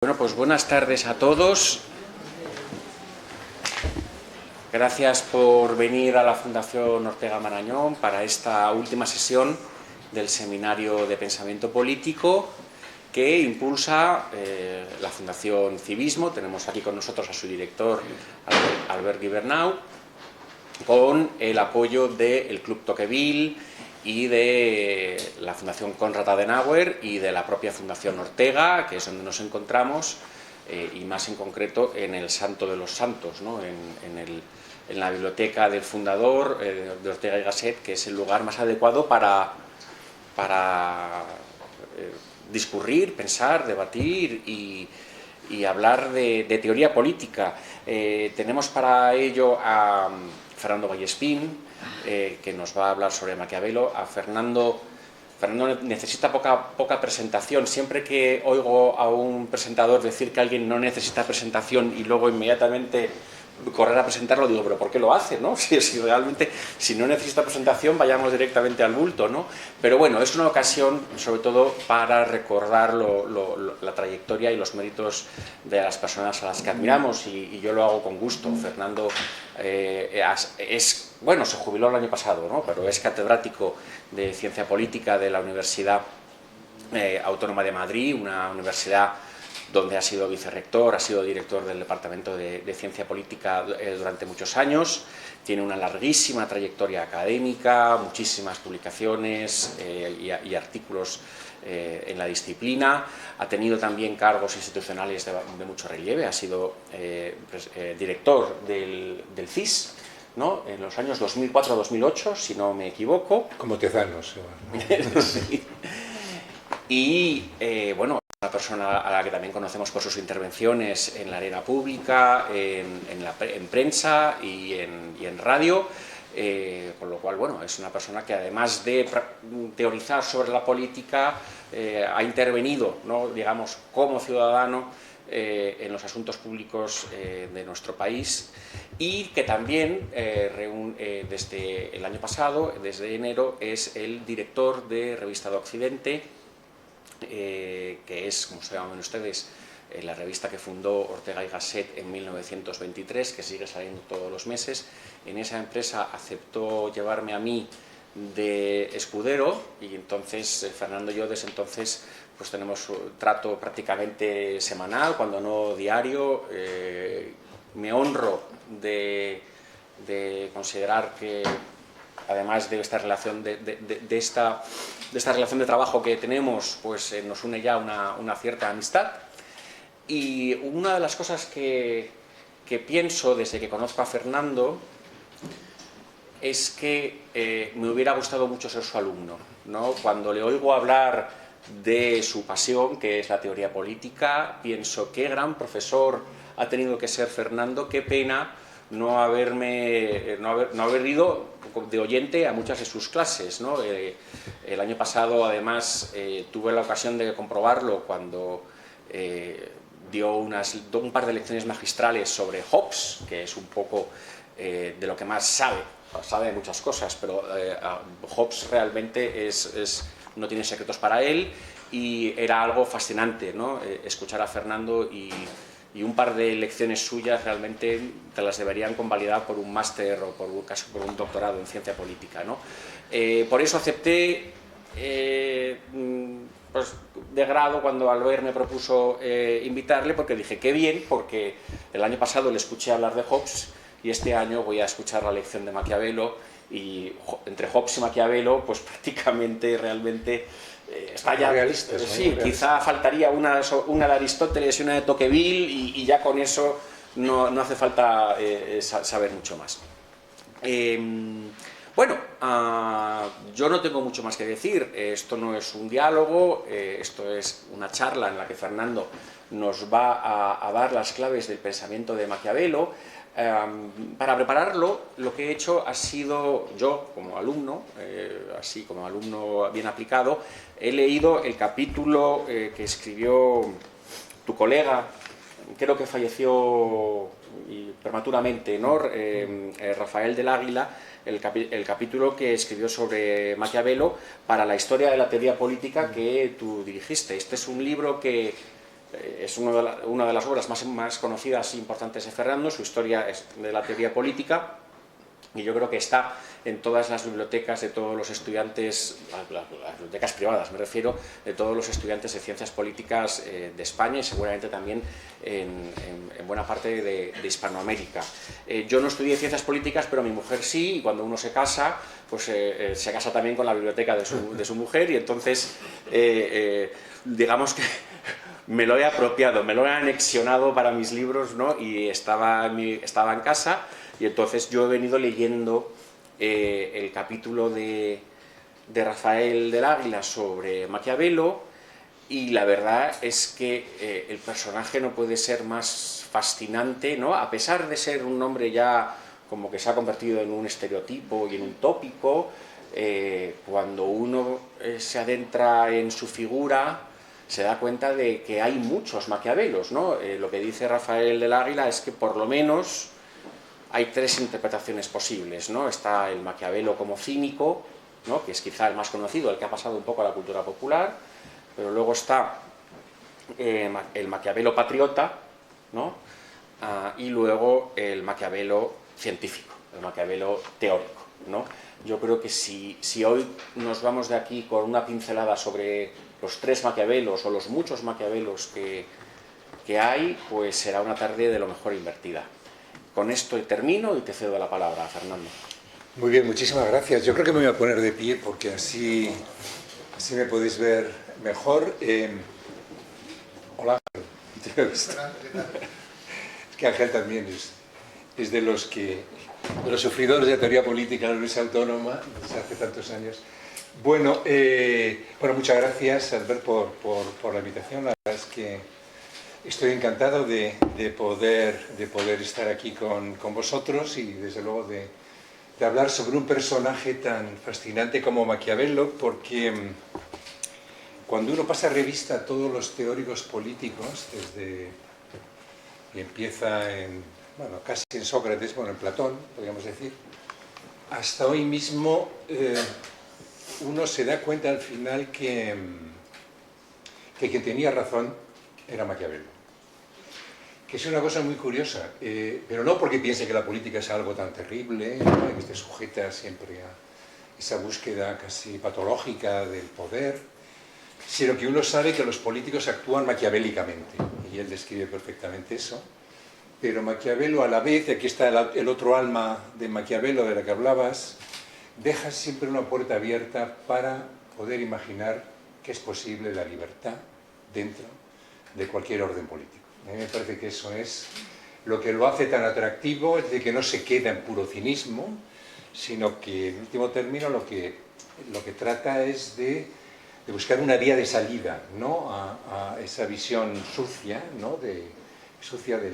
Bueno, pues buenas tardes a todos. Gracias por venir a la Fundación Ortega Marañón para esta última sesión del Seminario de Pensamiento Político que impulsa la Fundación Civismo. Tenemos aquí con nosotros a su director, Albert Gibernau, con el apoyo del Club Tocqueville y de la Fundación Konrad Adenauer y de la propia Fundación Ortega, que es donde nos encontramos, y más en concreto en el Santo de los Santos, ¿no? en la biblioteca del fundador, de Ortega y Gasset, que es el lugar más adecuado para discurrir, pensar, debatir y hablar de teoría política. Tenemos para ello a Fernando Vallespín, que nos va a hablar sobre Maquiavelo. A Fernando necesita poca presentación. Siempre que oigo a un presentador decir que alguien no necesita presentación y luego inmediatamente correr a presentarlo, digo, pero ¿por qué lo hace? ¿No? Si realmente, si no necesita presentación, vayamos directamente al bulto, ¿no? Pero bueno, es una ocasión sobre todo para recordar la trayectoria y los méritos de las personas a las que admiramos, y yo lo hago con gusto. Fernando bueno, se jubiló el año pasado, ¿no? Pero es catedrático de Ciencia Política de la Universidad Autónoma de Madrid, una universidad donde ha sido vicerrector, ha sido director del Departamento de Ciencia Política durante muchos años. Tiene una larguísima trayectoria académica, muchísimas publicaciones y artículos en la disciplina. Ha tenido también cargos institucionales de mucho relieve. Ha sido director del CIS, ¿no? En los años 2004-2008, si no me equivoco. Como Tezanos. Sí. Y bueno, una persona a la que también conocemos por sus intervenciones en la arena pública, en prensa y en radio, con lo cual, bueno, es una persona que además de teorizar sobre la política, ha intervenido, ¿no?, digamos, como ciudadano en los asuntos públicos de nuestro país, y que también desde el año pasado, desde enero, es el director de Revista de Occidente, que es, como se llaman ustedes, la revista que fundó Ortega y Gasset en 1923, que sigue saliendo todos los meses. En esa empresa aceptó llevarme a mí de escudero, y entonces Fernando y yo desde entonces pues tenemos un trato prácticamente semanal, cuando no diario. Me honro de considerar que, además de esta relación de esta relación de trabajo que tenemos, pues nos une ya una cierta amistad. Y una de las cosas que pienso desde que conozco a Fernando es que me hubiera gustado mucho ser su alumno, ¿no? Cuando le oigo hablar de su pasión, que es la teoría política, pienso qué gran profesor ha tenido que ser Fernando, qué pena no haber ido de oyente a muchas de sus clases, ¿no? El año pasado, además, tuve la ocasión de comprobarlo cuando dio un par de lecciones magistrales sobre Hobbes, que es un poco de lo que más sabe de muchas cosas, pero Hobbes realmente no tiene secretos para él, y era algo fascinante, ¿no? Escuchar a Fernando, y un par de lecciones suyas realmente te las deberían convalidar por un máster o por un doctorado en ciencia política, ¿no? Por eso acepté pues de grado cuando Albert me propuso invitarle, porque dije qué bien, porque el año pasado le escuché hablar de Hobbes y este año voy a escuchar la lección de Maquiavelo, y entre Hobbes y Maquiavelo pues prácticamente realmente está ya realistas, sí, quizá faltaría una de Aristóteles y una de Tocqueville, y ya con eso no hace falta saber mucho más. Bueno, yo no tengo mucho más que decir. Esto no es un diálogo, esto es una charla en la que Fernando nos va a dar las claves del pensamiento de Maquiavelo. Para prepararlo, lo que he hecho ha sido, yo como alumno, así como alumno bien aplicado, he leído el capítulo que escribió tu colega, creo que falleció prematuramente, ¿no? Rafael del Águila, el capítulo que escribió sobre Maquiavelo para la historia de la teoría política que tú dirigiste. Este es un libro que es una de las obras más conocidas e importantes de Fernando. Su historia es de la teoría política, y yo creo que está en todas las bibliotecas de todos los estudiantes, las bibliotecas privadas me refiero, de todos los estudiantes de ciencias políticas de España, y seguramente también en buena parte de Hispanoamérica. Yo no estudié ciencias políticas, pero mi mujer sí, y cuando uno se casa, pues se casa también con la biblioteca de su mujer, y entonces digamos que me lo he apropiado, me lo he anexionado para mis libros, ¿no? Y estaba en casa, y entonces yo he venido leyendo el capítulo de Rafael del Águila sobre Maquiavelo, y la verdad es que el personaje no puede ser más fascinante, ¿no? A pesar de ser un hombre ya como que se ha convertido en un estereotipo y en un tópico, cuando uno se adentra en su figura, se da cuenta de que hay muchos Maquiavelos, ¿no? Lo que dice Rafael del Águila es que por lo menos hay tres interpretaciones posibles, ¿no? Está el Maquiavelo como cínico, ¿no? Que es quizá el más conocido, el que ha pasado un poco a la cultura popular, pero luego está el Maquiavelo patriota, ¿no? Y luego el Maquiavelo científico, el Maquiavelo teórico, ¿no? Yo creo que si hoy nos vamos de aquí con una pincelada sobre los tres Maquiavelos o los muchos Maquiavelos que hay, pues será una tarde de lo mejor invertida. Con esto termino y te cedo la palabra, Fernando. Muy bien, muchísimas gracias. Yo creo que me voy a poner de pie porque así me podéis ver mejor. Hola, Ángel. Es que Ángel también es de los sufridores de teoría política de la Universidad Autónoma desde hace tantos años. Bueno, muchas gracias, Albert, por la invitación. La verdad es que estoy encantado de poder estar aquí con vosotros, y desde luego de hablar sobre un personaje tan fascinante como Maquiavelo, porque cuando uno pasa revista a todos los teóricos políticos, desde que empieza casi en Sócrates, en Platón, podríamos decir, hasta hoy mismo, uno se da cuenta al final que quien tenía razón era Maquiavelo. Que es una cosa muy curiosa, pero no porque piense que la política es algo tan terrible, ¿no? Que esté sujeta siempre a esa búsqueda casi patológica del poder, sino que uno sabe que los políticos actúan maquiavélicamente, y él describe perfectamente eso. Pero Maquiavelo, a la vez, aquí está el otro alma de Maquiavelo de la que hablabas, deja siempre una puerta abierta para poder imaginar que es posible la libertad dentro de cualquier orden político. A mí me parece que eso es lo que lo hace tan atractivo, es de que no se queda en puro cinismo, sino que, en último término, lo que trata es de buscar una vía de salida, ¿no? a esa visión sucia, ¿no? sucia de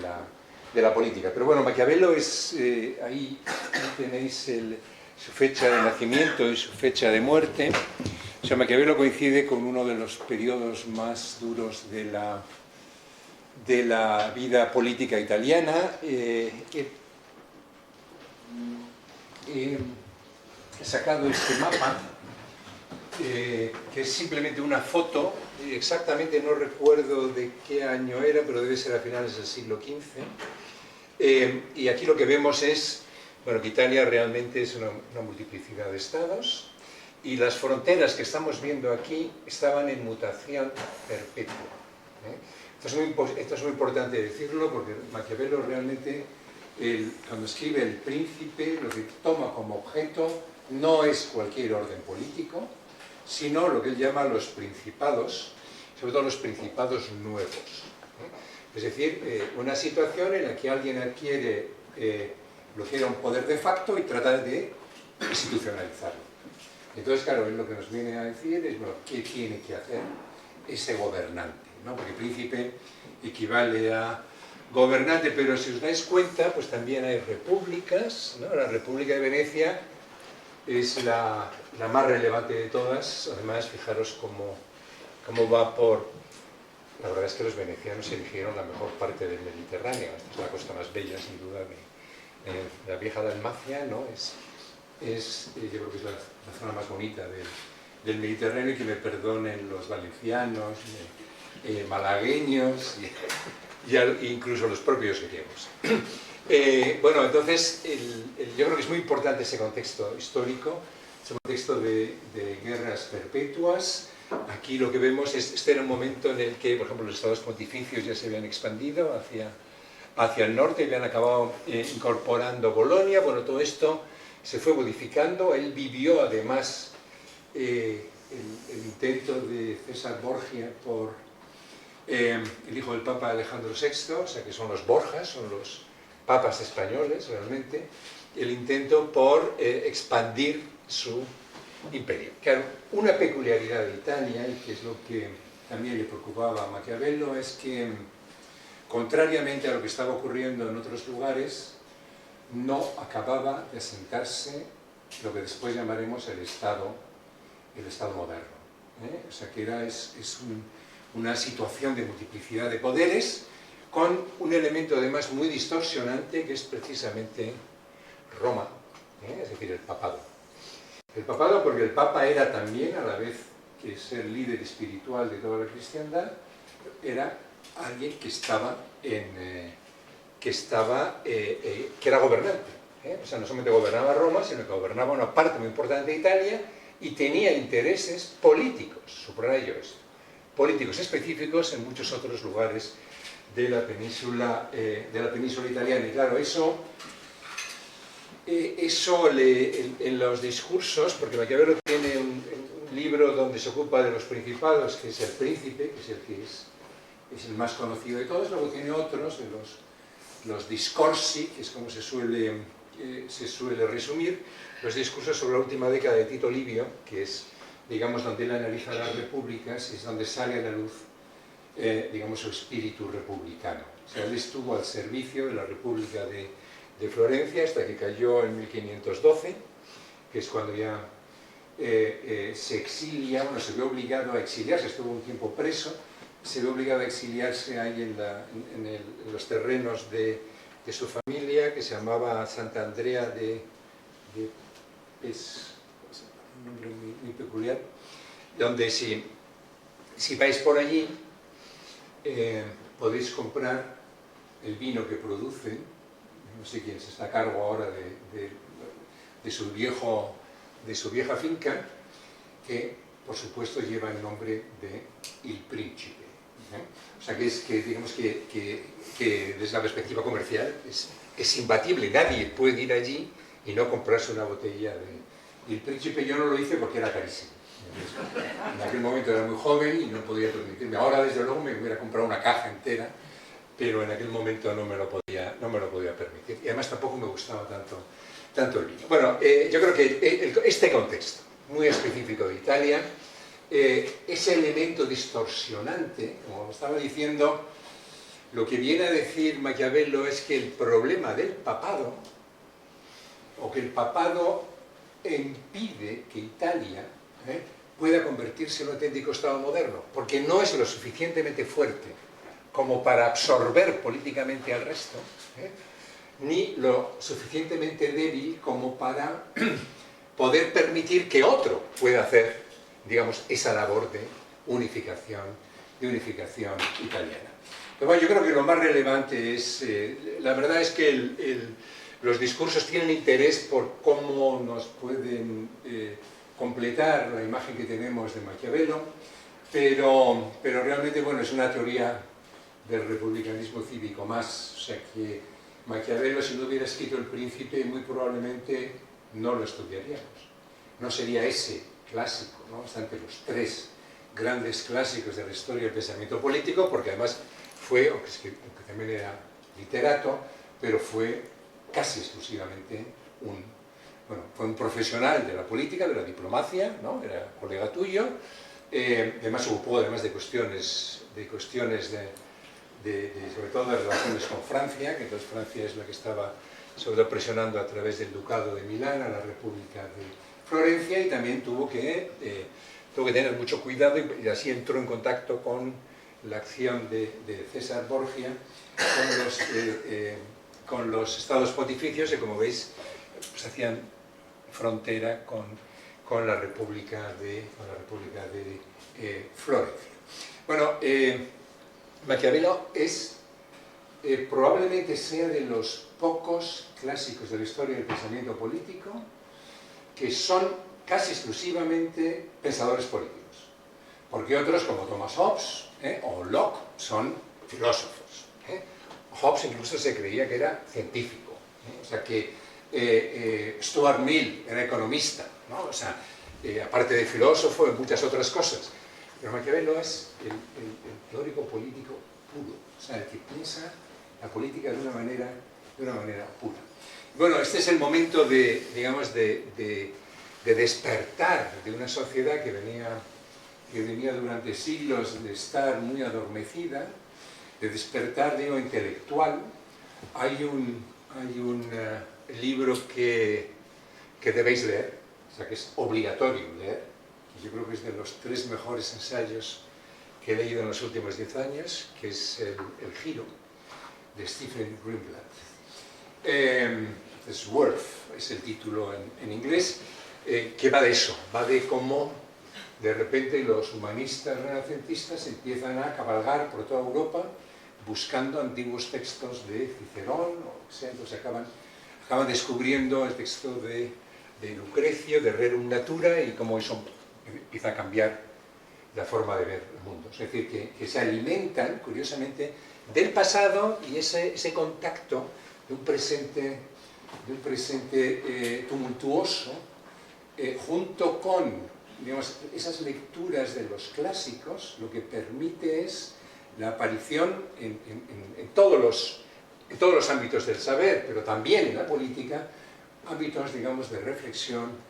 la política. Pero bueno, Maquiavelo es, ahí tenéis su fecha de nacimiento y su fecha de muerte. O sea, Maquiavelo coincide con uno de los periodos más duros de la vida política italiana. He sacado este mapa, que es simplemente una foto, exactamente no recuerdo de qué año era, pero debe ser a finales del siglo XV. Y aquí lo que vemos es, que Italia realmente es una multiplicidad de estados, y las fronteras que estamos viendo aquí estaban en mutación perpetua. Esto es muy importante decirlo, porque Maquiavelo realmente, cuando escribe El Príncipe, lo que toma como objeto no es cualquier orden político, sino lo que él llama los principados, sobre todo los principados nuevos. Es decir, una situación en la que alguien adquiere lo que era un poder de facto y trata de institucionalizarlo. Entonces, claro, él lo que nos viene a decir es, ¿qué tiene que hacer ese gobernante? ¿No? Porque príncipe equivale a gobernante, pero si os dais cuenta, pues también hay repúblicas, ¿no? La República de Venecia es la más relevante de todas. Además, fijaros cómo va por... La verdad es que los venecianos eligieron la mejor parte del Mediterráneo. Esta es la costa más bella, sin duda, de la vieja Dalmacia, ¿no? Yo creo que es la zona más bonita del Mediterráneo, y que me perdonen los valencianos, malagueños y incluso los propios griegos. Bueno, entonces yo creo que es muy importante ese contexto histórico, ese contexto de guerras perpetuas. Aquí lo que vemos es, este era un momento en el que, por ejemplo, los estados pontificios ya se habían expandido hacia el norte y habían acabado incorporando Bolonia. Bueno, todo esto se fue modificando. Él vivió además el intento de César Borgia por el hijo del Papa Alejandro VI, o sea que son los Borjas, son los papas españoles realmente, el intento por expandir su imperio. Claro, una peculiaridad de Italia, y que es lo que también le preocupaba a Maquiavelo, es que, contrariamente a lo que estaba ocurriendo en otros lugares, no acababa de asentarse lo que después llamaremos el Estado moderno. O sea que es una situación de multiplicidad de poderes, con un elemento además muy distorsionante, que es precisamente Roma, es decir, el papado. El papado, porque el papa era también, a la vez que ser líder espiritual de toda la cristiandad, era alguien que era gobernante. O sea, no solamente gobernaba Roma, sino que gobernaba una parte muy importante de Italia y tenía intereses políticos, subrayo esto, políticos específicos en muchos otros lugares de la península italiana. Y claro, eso en los discursos, porque Maquiavelo tiene un libro donde se ocupa de los principados, que es El Príncipe, que es el más conocido de todos. Luego tiene otros, de los discorsi, que es como se suele resumir, los discursos sobre la última década de Tito Livio, que es, digamos, donde él analiza las repúblicas, y es donde sale a la luz, digamos, su espíritu republicano. O sea, él estuvo al servicio de la República de Florencia hasta que cayó en 1512, que es cuando ya se exilia, bueno, se ve obligado a exiliarse, estuvo un tiempo preso, se ve obligado a exiliarse ahí en los terrenos de su familia, que se llamaba Santa Andrea de es un nombre muy peculiar, donde si vais por allí podéis comprar el vino que producen. No sé quién se está a cargo ahora de su vieja finca, que por supuesto lleva el nombre de Il Príncipe. O sea que digamos que desde la perspectiva comercial es imbatible. Nadie puede ir allí y no comprarse una botella de Il Príncipe. Yo no lo hice porque era carísimo. En aquel momento era muy joven y no podía permitirme. Ahora, desde luego, me hubiera comprado una caja entera, pero en aquel momento no me lo podía permitir. Y además tampoco me gustaba tanto el vino. Bueno, yo creo que este contexto muy específico de Italia, ese elemento distorsionante, como estaba diciendo, lo que viene a decir Maquiavelo es que el problema del papado, o que el papado impide que Italia pueda convertirse en un auténtico Estado moderno, porque no es lo suficientemente fuerte como para absorber políticamente al resto, ni lo suficientemente débil como para poder permitir que otro pueda hacer, digamos, esa labor de unificación italiana. Pero bueno, yo creo que lo más relevante es, la verdad es que los discursos tienen interés por cómo nos pueden completar la imagen que tenemos de Maquiavelo, pero realmente, bueno, es una teoría del republicanismo cívico más. O sea que Maquiavelo, si no hubiera escrito El Príncipe, muy probablemente no lo estudiaríamos. No sería ese clásico, ¿no? Está entre los tres grandes clásicos de la historia del pensamiento político, porque además fue, aunque también era literato, pero fue casi exclusivamente fue un profesional de la política, de la diplomacia, ¿no? Era colega tuyo, además se ocupó además de cuestiones sobre todo de relaciones con Francia, que entonces Francia es la que estaba sobre todo presionando a través del Ducado de Milán a la República de Florencia, y también tuvo que tener mucho cuidado, y así entró en contacto con la acción de César Borgia con los estados pontificios, que como veis pues hacían frontera con la República de Florencia. Bueno, Maquiavelo es, probablemente sea de los pocos clásicos de la historia del pensamiento político que son casi exclusivamente pensadores políticos. Porque otros, como Thomas Hobbes o Locke, son filósofos. Hobbes incluso se creía que era científico. O sea que Stuart Mill era economista, ¿no? O sea, aparte de filósofo, en muchas otras cosas. Pero Maquiavelo es el teórico político puro, o sea, el que piensa la política de una manera pura. Bueno, este es el momento de, digamos, de despertar de una sociedad que venía durante siglos de estar muy adormecida, de despertar, digo, intelectual. Hay un libro que debéis leer, o sea, que es obligatorio leer. Yo creo que es de los 3 mejores ensayos que he leído en los últimos 10 años, que es El Giro, de Stephen Greenblatt. Es Worth, es el título en inglés, que va de eso, va de cómo de repente los humanistas renacentistas empiezan a cabalgar por toda Europa buscando antiguos textos de Cicerón, o sea, entonces acaban descubriendo el texto de Lucrecio, de Rerum Natura, y cómo eso empieza a cambiar la forma de ver el mundo. Es decir, que se alimentan, curiosamente, del pasado y ese contacto de un presente tumultuoso, junto con, digamos, esas lecturas de los clásicos, lo que permite es la aparición en todos los ámbitos del saber, pero también en la política, ámbitos, digamos, de reflexión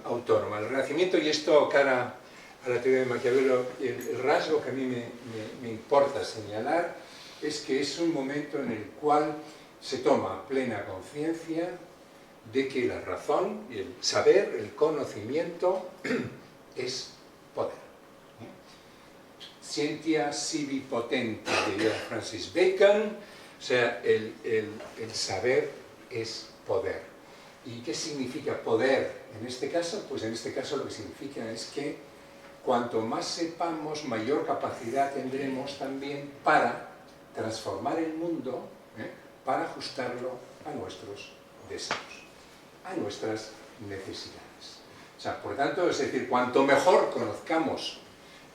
autónoma. El Renacimiento, y esto cara a la teoría de Maquiavelo, el rasgo que a mí me importa señalar es que es un momento en el cual se toma plena conciencia de que la razón, el saber, el conocimiento es poder. Scientia sibi potenti, diría Francis Bacon, o sea, el saber es poder. ¿Y qué significa poder en este caso? Pues en este caso lo que significa es que cuanto más sepamos, mayor capacidad tendremos también para transformar el mundo, para ajustarlo a nuestros deseos, a nuestras necesidades. O sea, por tanto, es decir, cuanto mejor conozcamos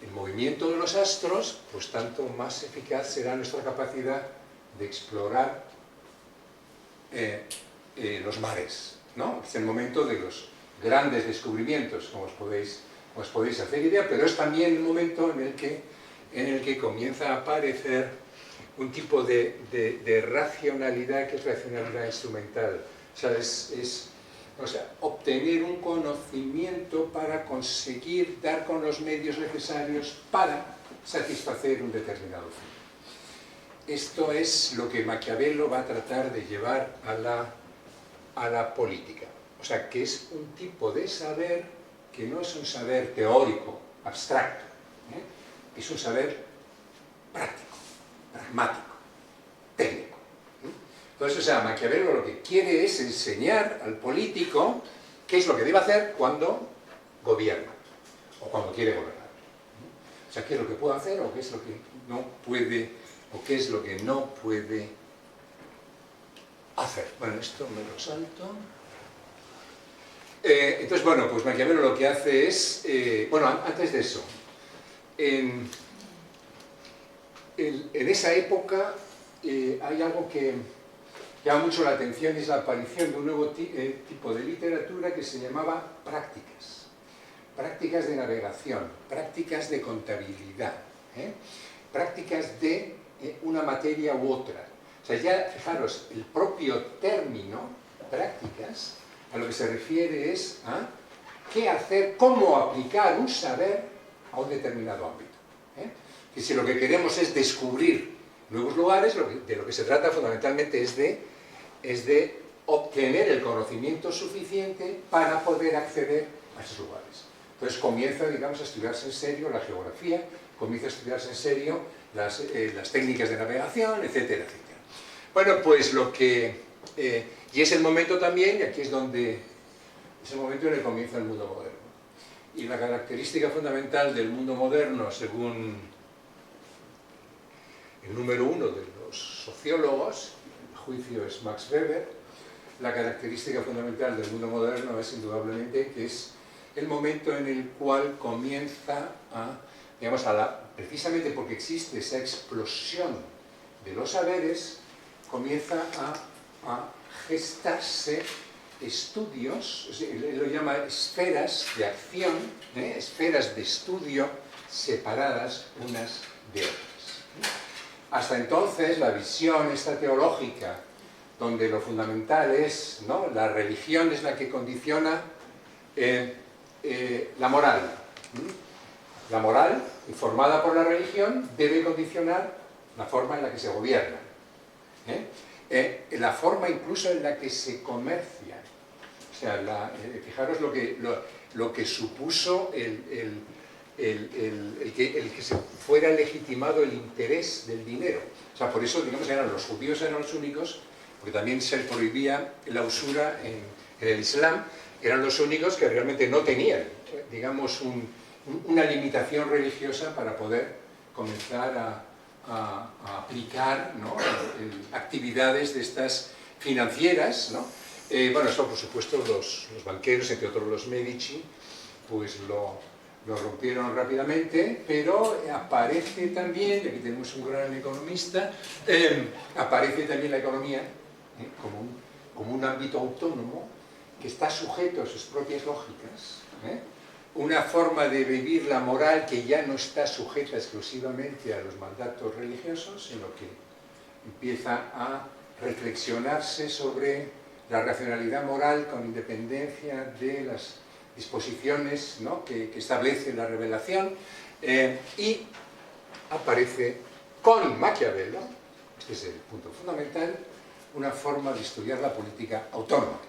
el movimiento de los astros, pues tanto más eficaz será nuestra capacidad de explorar los mares, ¿no? Es el momento de los grandes descubrimientos, como os podéis hacer idea, pero es también el momento en el que comienza a aparecer un tipo de racionalidad que es racionalidad instrumental. O sea, obtener un conocimiento para conseguir dar con los medios necesarios para satisfacer un determinado fin. Esto es lo que Maquiavelo va a tratar de llevar a la política. O sea, que es un tipo de saber que no es un saber teórico, abstracto, es un saber práctico, pragmático, técnico. Entonces, o sea, Maquiavelo lo que quiere es enseñar al político qué es lo que debe hacer cuando gobierna, o cuando quiere gobernar. O sea, qué es lo que puede hacer, o qué es lo que no puede, o qué es lo que no puede hacer. Bueno, esto me lo salto. Entonces, bueno, pues Maquiavelo lo que hace es... bueno, antes de eso, en esa época hay algo que llama mucho la atención, es la aparición de un nuevo tipo de literatura que se llamaba prácticas. Prácticas de navegación, prácticas de contabilidad, prácticas de una materia u otra. O sea, ya, fijaros, el propio término, prácticas, a lo que se refiere es a qué hacer, cómo aplicar un saber a un determinado ámbito. Que si lo que queremos es descubrir nuevos lugares, de lo que se trata fundamentalmente es de obtener el conocimiento suficiente para poder acceder a esos lugares. Entonces comienza, digamos, a estudiarse en serio la geografía, comienza a estudiarse en serio las técnicas de navegación, etcétera, etcétera. Bueno, pues lo que... y es el momento también, y aquí es donde... es el momento en el que comienza el mundo moderno. Y la característica fundamental del mundo moderno, según el número uno de los sociólogos, el juicio es Max Weber, la característica fundamental del mundo moderno es indudablemente que es el momento en el cual comienza a, digamos, precisamente porque existe esa explosión de los saberes, comienza a gestarse estudios, él lo llama esferas de acción, esferas de estudio separadas unas de otras. Hasta entonces la visión esta teológica, donde lo fundamental es, ¿no?, la religión es la que condiciona la moral. La moral, informada por la religión, debe condicionar la forma en la que se gobierna. La forma incluso en la que se comercia. O sea, fijaros lo que supuso el que se fuera legitimado el interés del dinero. O sea, por eso, digamos, los judíos eran los únicos, porque también se prohibía la usura en el Islam, eran los únicos que realmente no tenían, digamos, una limitación religiosa para poder comenzar a aplicar, ¿no?, actividades de estas financieras, ¿no? Bueno, esto por supuesto los banqueros, entre otros los Medici, pues lo rompieron rápidamente, pero aparece también, y aquí tenemos un gran economista, aparece también la economía como un ámbito autónomo que está sujeto a sus propias lógicas, una forma de vivir la moral que ya no está sujeta exclusivamente a los mandatos religiosos, sino que empieza a reflexionarse sobre la racionalidad moral con independencia de las disposiciones, ¿no?, que establece la revelación, y aparece con Maquiavelo, este es el punto fundamental, una forma de estudiar la política autónoma,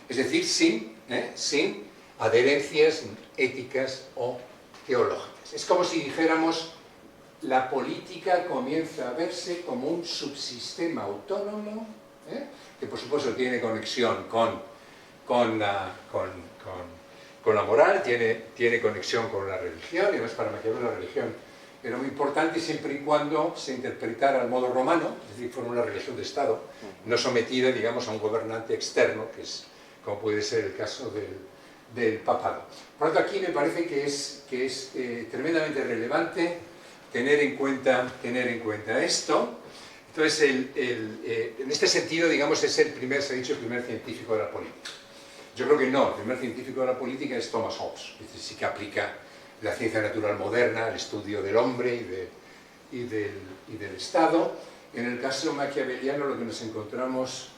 es decir, sin adherencias éticas o teológicas. Es como si dijéramos, la política comienza a verse como un subsistema autónomo, que por supuesto tiene conexión con la moral, tiene conexión con la religión, y además para Maquiavelo la religión era muy importante siempre y cuando se interpretara al modo romano, es decir, fuera una religión de Estado, no sometida, digamos, a un gobernante externo, que es como puede ser el caso del papado. Por lo tanto, aquí me parece que es tremendamente relevante tener en cuenta esto. Entonces, en este sentido, digamos, es el primer científico de la política. Yo creo que no, el primer científico de la política es Thomas Hobbes, es decir, sí que aplica la ciencia natural moderna, el estudio del hombre y del Estado. En el caso maquiaveliano lo que nos encontramos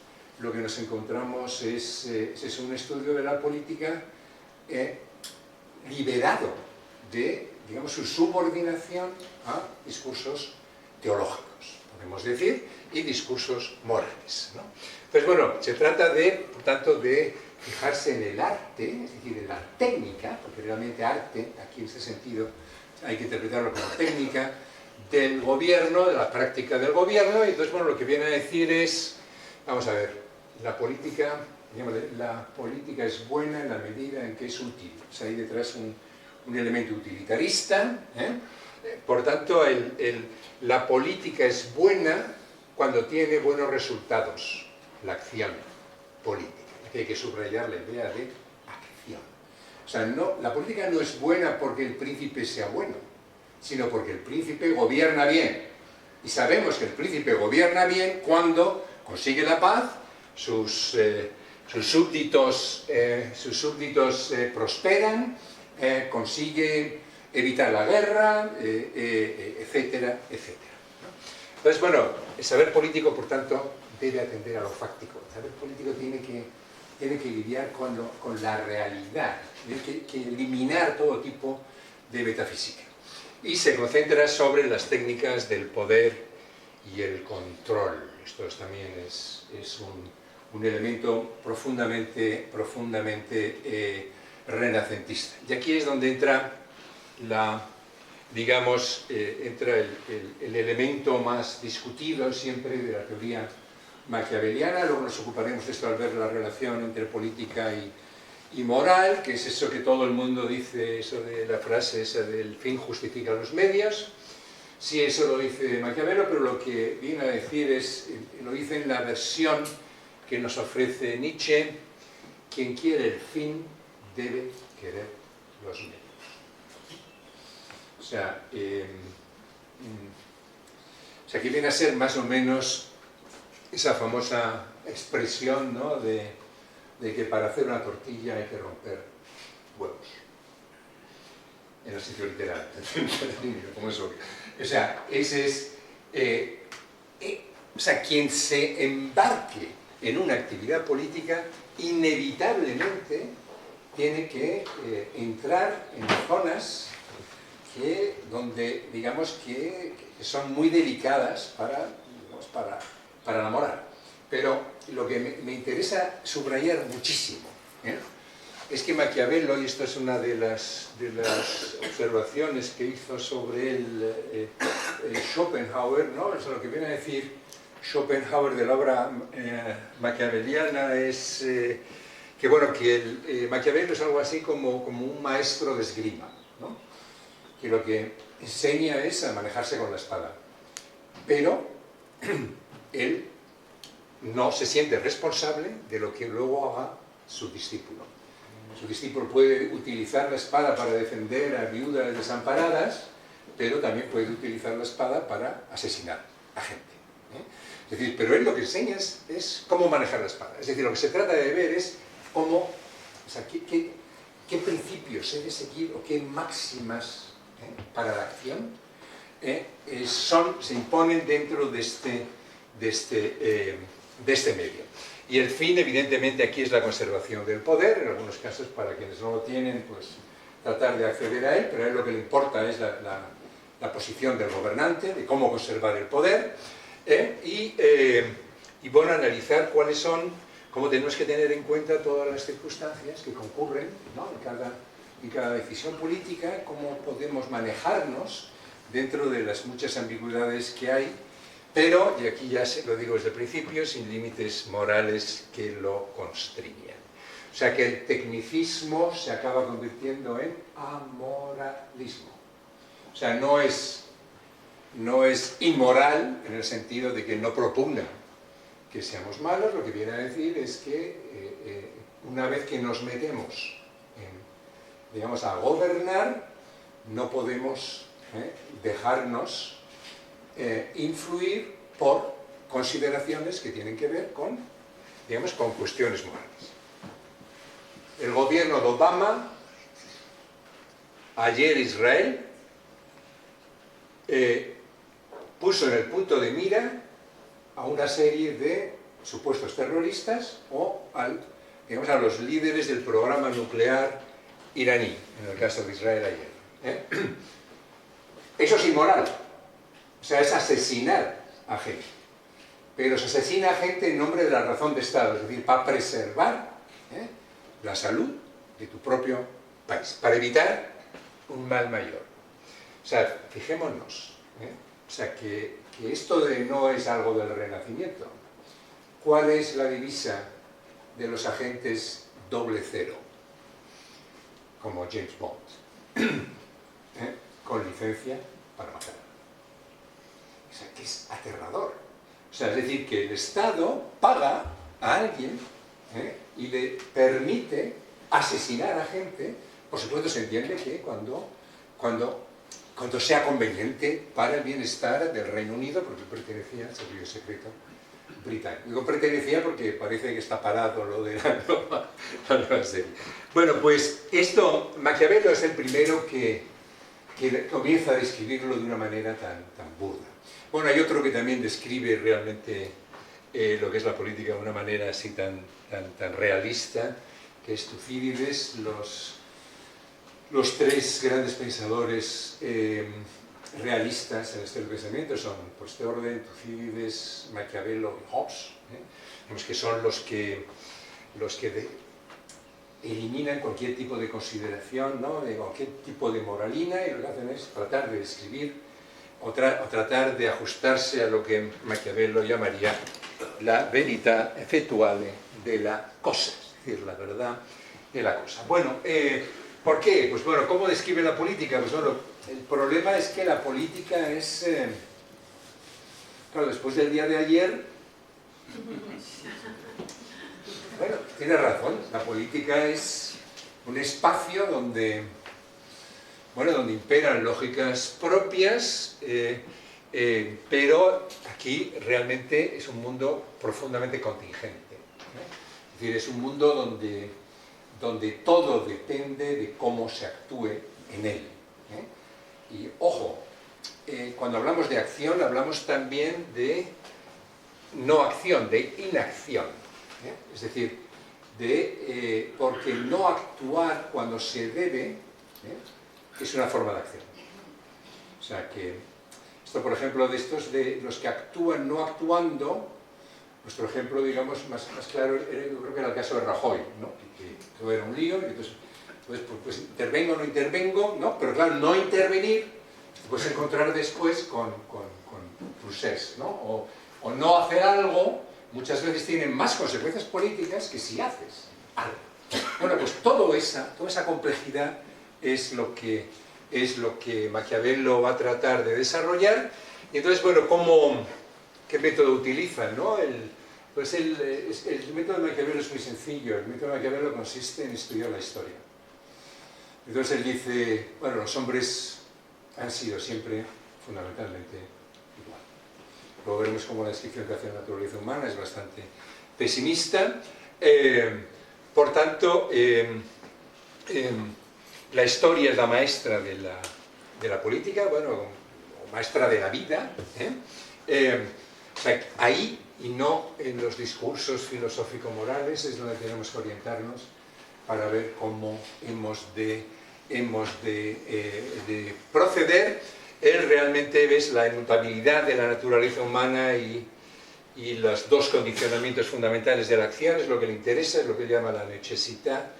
es un estudio de la política liberado de, digamos, su subordinación a discursos teológicos, podemos decir, y discursos morales, ¿no? Pues bueno, se trata por tanto, de fijarse en el arte, es decir, en la técnica, porque realmente arte, aquí en ese sentido, hay que interpretarlo como técnica, del gobierno, de la práctica del gobierno, y entonces, bueno, lo que viene a decir es, vamos a ver, la política es buena en la medida en que es útil, o sea, hay detrás un elemento utilitarista, por tanto, la política es buena cuando tiene buenos resultados, la acción política. Aquí hay que subrayar la idea de acción. O sea, la política no es buena porque el príncipe sea bueno, sino porque el príncipe gobierna bien. Y sabemos que el príncipe gobierna bien cuando consigue la paz, sus súbditos prosperan, consigue evitar la guerra, etcétera, etcétera, ¿no? Entonces, bueno, el saber político, por tanto, debe atender a lo fáctico. El saber político tiene que lidiar con la realidad, tiene que eliminar todo tipo de metafísica. Y se concentra sobre las técnicas del poder y el control. Esto también es un elemento profundamente renacentista. Y aquí es donde entra entra el elemento más discutido siempre de la teoría maquiaveliana. Luego nos ocuparemos de esto al ver la relación entre política y moral, que es eso que todo el mundo dice, eso de la frase esa del fin justifica los medios. Sí, eso lo dice Maquiavelo, pero lo que viene a decir es, lo dice en la versión que nos ofrece Nietzsche: quien quiere el fin debe querer los medios. O sea, que viene a ser más o menos esa famosa expresión, ¿no?, de que para hacer una tortilla hay que romper huevos. En el sitio literal. Como es obvio. O sea, ese es... o sea, quien se embarque en una actividad política inevitablemente tiene que entrar en zonas donde, digamos, que son muy delicadas para la moral. Pero lo que me interesa subrayar muchísimo es que Maquiavelo, y esto es una de las observaciones que hizo sobre él Schopenhauer, ¿no? O sea, lo que viene a decir Schopenhauer de la obra maquiaveliana es que, bueno, que Maquiavelo es algo así como un maestro de esgrima, ¿no?, que lo que enseña es a manejarse con la espada, pero él no se siente responsable de lo que luego haga su discípulo. Su discípulo puede utilizar la espada para defender a viudas desamparadas, pero también puede utilizar la espada para asesinar a gente. Es decir, pero él lo que enseña es cómo manejar la espada. Es decir, lo que se trata de ver es cómo, o sea, qué principios he de seguir o qué máximas para la acción se imponen dentro de este medio. Y el fin, evidentemente, aquí es la conservación del poder, en algunos casos, para quienes no lo tienen, pues tratar de acceder a él, pero a él lo que le importa es la posición del gobernante, de cómo conservar el poder, y bueno, analizar cuáles son, cómo tenemos que tener en cuenta todas las circunstancias que concurren, ¿no?, en cada decisión política, cómo podemos manejarnos dentro de las muchas ambigüedades que hay, pero, y aquí ya lo digo desde el principio, sin límites morales que lo constriñan. O sea que el tecnicismo se acaba convirtiendo en amoralismo. O sea, no es inmoral en el sentido de que no propugna que seamos malos, lo que viene a decir es que una vez que nos metemos digamos, a gobernar, no podemos dejarnos influir por consideraciones que tienen que ver con, digamos, con cuestiones morales. El gobierno de Obama, ayer Israel, puso en el punto de mira a una serie de supuestos terroristas o digamos, a los líderes del programa nuclear iraní, en el caso de Israel ayer. Eso es inmoral, o sea, es asesinar a gente, pero se asesina a gente en nombre de la razón de Estado, es decir, para preservar la salud de tu propio país, para evitar un mal mayor. O sea, fijémonos, o sea, que esto no es algo del Renacimiento. ¿Cuál es la divisa de los agentes 00? Como James Bond, con licencia para matar. O sea, que es aterrador. O sea, es decir, que el Estado paga a alguien y le permite asesinar a gente. Por supuesto, se entiende que cuando sea conveniente para el bienestar del Reino Unido, porque pertenecía al servicio secreto británico. Digo pertenecía porque parece que está parado lo de la nueva serie. Bueno, pues esto, Maquiavelo es el primero que comienza a describirlo de una manera tan burda. Bueno, hay otro que también describe realmente lo que es la política de una manera así tan realista, que es Tucídides. Los tres grandes pensadores realistas en este pensamiento son, por este orden, Tucídides, Maquiavelo y Hobbes, que son los que eliminan cualquier tipo de consideración, ¿no?, de cualquier tipo de moralina, y lo que hacen es tratar de describir o tratar de ajustarse a lo que Maquiavelo llamaría la verità effettuale de la cosa, es decir, la verdad de la cosa. Bueno, ¿por qué? Pues bueno, ¿cómo describe la política? Pues bueno, el problema es que la política es... claro, después del día de ayer... Bueno, tiene razón, la política es un espacio donde, bueno, donde imperan lógicas propias, pero aquí realmente es un mundo profundamente contingente, ¿no? Es decir, es un mundo donde todo depende de cómo se actúe en él, ¿eh? Y ojo, cuando hablamos de acción hablamos también de no acción, de inacción, ¿eh? Es decir, porque no actuar cuando se debe, es una forma de acción. O sea que, esto por ejemplo de estos, de los que actúan no actuando, nuestro ejemplo, digamos, más claro, yo creo que era el caso de Rajoy, ¿no? Que todo era un lío, y entonces, pues intervengo o no intervengo, ¿no? Pero claro, no intervenir, te puedes encontrar después con procés, ¿no? O no hacer algo, muchas veces tienen más consecuencias políticas que si haces algo. Bueno, pues toda esa complejidad es lo que Maquiavelo va a tratar de desarrollar. Y entonces, bueno, ¿qué método utilizan, no? El método de Maquiavelo es muy sencillo. El método de Maquiavelo consiste en estudiar la historia. Entonces él dice, bueno, los hombres han sido siempre fundamentalmente igual. Luego veremos cómo la descripción que hace de la naturaleza humana es bastante pesimista. Por tanto, la historia es la maestra de la política, bueno, o maestra de la vida, o sea, ahí y no en los discursos filosófico-morales es donde tenemos que orientarnos para ver cómo hemos de proceder. Él realmente ves la inmutabilidad de la naturaleza humana y los dos condicionamientos fundamentales de la acción, es lo que le interesa, es lo que llama la necessità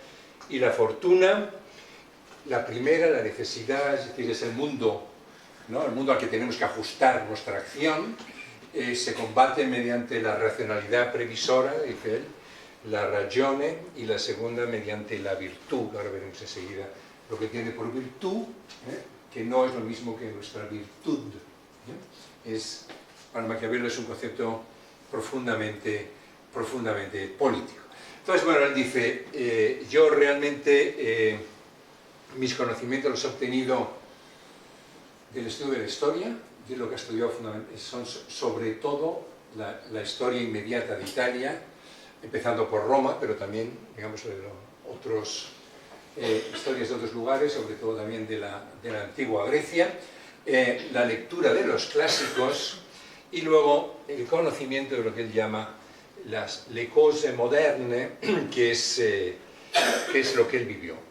y la fortuna. La primera, la necesidad, es decir, es el mundo, ¿no? El mundo al que tenemos que ajustar nuestra acción, se combate mediante la racionalidad previsora, dice él, la ragione, y la segunda mediante la virtud. Ahora veremos enseguida lo que tiene por virtud, que no es lo mismo que nuestra virtud. Para Maquiavelo es un concepto profundamente político. Entonces, bueno, él dice, yo realmente mis conocimientos los he obtenido del estudio de la historia, de lo que he estudiado son sobre todo la historia inmediata de Italia, empezando por Roma, pero también, digamos, otros historias de otros lugares, sobre todo también de la antigua Grecia, la lectura de los clásicos y luego el conocimiento de lo que él llama le cose moderne, que es lo que él vivió.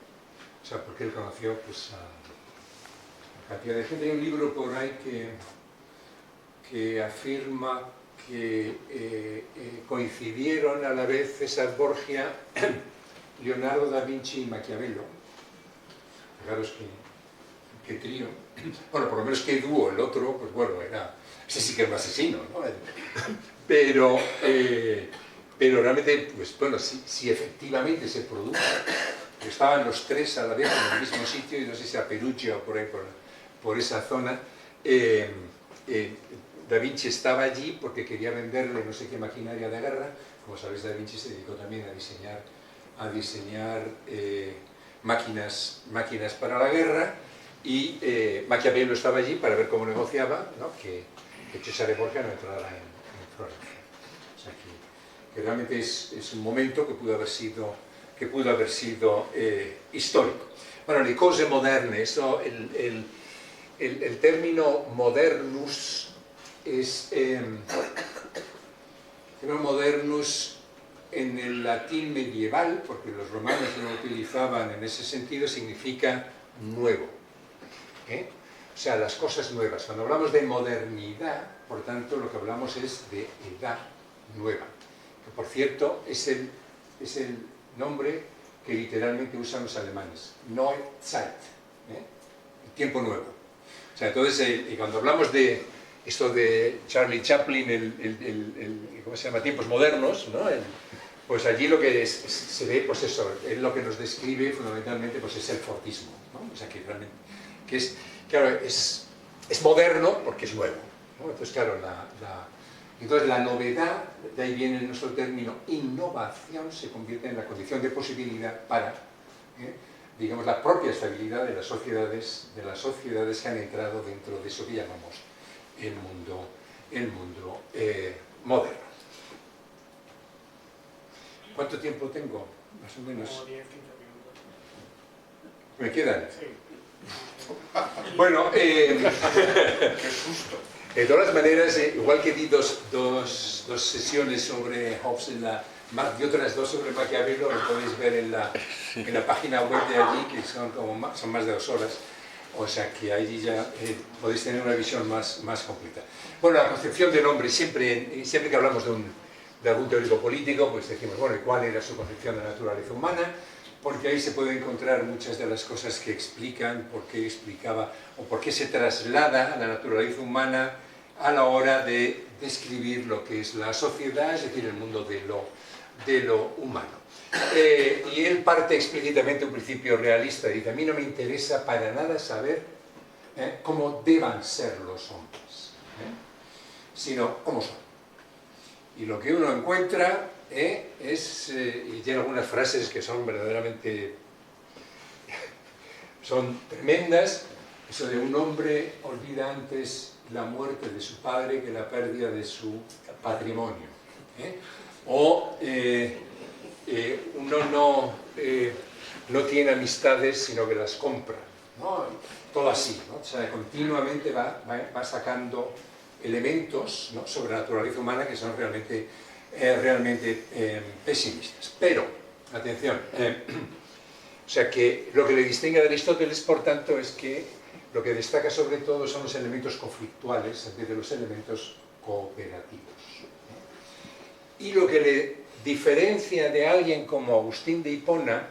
O sea, porque él conoció pues, a cantidad de gente. Hay un libro por ahí que afirma que coincidieron a la vez César Borgia, Leonardo da Vinci y Maquiavelo. Fijaros qué trío. Bueno, por lo menos qué dúo. El otro, pues bueno, ese sí que era un asesino, ¿no? Pero realmente, pues bueno, si efectivamente se produjo, estaban los tres a la vez en el mismo sitio, y no sé si a Perugia o por ahí, por esa zona, Da Vinci estaba allí porque quería venderle no sé qué maquinaria de guerra. Como sabéis, Da Vinci se dedicó también a diseñar máquinas para la guerra, y Maquiavelo estaba allí para ver cómo negociaba, ¿no? que Cesare Borgia no entrara en Florencia. O sea que realmente es un momento que pudo haber sido histórico. Bueno, le cose moderne, eso, el término modernus es modernus en el latín medieval, porque los romanos lo utilizaban en ese sentido, significa nuevo. O sea, las cosas nuevas. Cuando hablamos de modernidad, por tanto, lo que hablamos es de edad nueva. Que, por cierto, es el nombre que literalmente usan los alemanes. Neuzeit, el tiempo nuevo. O sea, entonces, cuando hablamos de esto de Charlie Chaplin, ¿cómo se llama? Tiempos modernos, ¿no? Pues allí lo que se ve, pues eso, es lo que nos describe fundamentalmente, pues es el Fordismo, ¿no? O sea, que realmente, claro, es moderno porque es nuevo, ¿no? Entonces, claro, entonces la novedad, de ahí viene nuestro término innovación, se convierte en la condición de posibilidad para, digamos, la propia estabilidad de las sociedades que han entrado dentro de eso que llamamos el mundo moderno. ¿Cuánto tiempo tengo? Más o menos. Como 10-15 minutos. ¿Me quedan? Sí. Bueno, Qué susto. de todas maneras, igual que di dos sesiones sobre Hobbes y otras dos sobre Maquiavelo, lo podéis ver en la página web de allí, que son más de 2 horas. O sea que allí ya podéis tener una visión más completa. Bueno, la concepción del hombre, siempre que hablamos de algún teórico político, pues decimos, bueno, ¿y cuál era su concepción de la naturaleza humana? Porque ahí se pueden encontrar muchas de las cosas que explican por qué explicaba o por qué se traslada la naturaleza humana a la hora de describir lo que es la sociedad, es decir, el mundo de lo humano. Y él parte explícitamente un principio realista, dice, a mí no me interesa para nada saber cómo deban ser los hombres, sino cómo son. Y lo que uno encuentra y tiene algunas frases que son verdaderamente son tremendas, eso de un hombre olvida antes la muerte de su padre que la pérdida de su patrimonio. O uno no tiene amistades sino que las compra, ¿no? Todo así, ¿no? O sea, continuamente va sacando elementos, ¿no?, sobre la naturaleza humana que son realmente pesimistas. Pero, atención, o sea que lo que le distingue a Aristóteles, por tanto, es que lo que destaca sobre todo son los elementos conflictuales en vez de los elementos cooperativos. Y lo que le diferencia de alguien como Agustín de Hipona,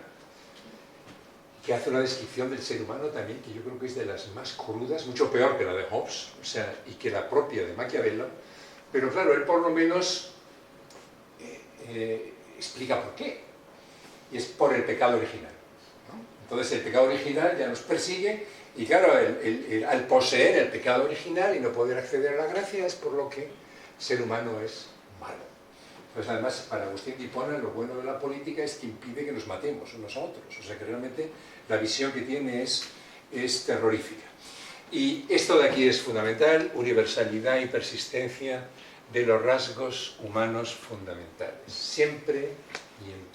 que hace una descripción del ser humano también, que yo creo que es de las más crudas, mucho peor que la de Hobbes, o sea, y que la propia de Maquiavelo, pero claro, él por lo menos explica por qué, y es por el pecado original, ¿no? Entonces el pecado original ya nos persigue, y claro, al poseer el pecado original y no poder acceder a la gracia, es por lo que el ser humano es malo. Pues además, para Agustín de Hipona, lo bueno de la política es que impide que nos matemos unos a otros. O sea que realmente la visión que tiene es terrorífica. Y esto de aquí es fundamental, universalidad y persistencia de los rasgos humanos fundamentales. Siempre y en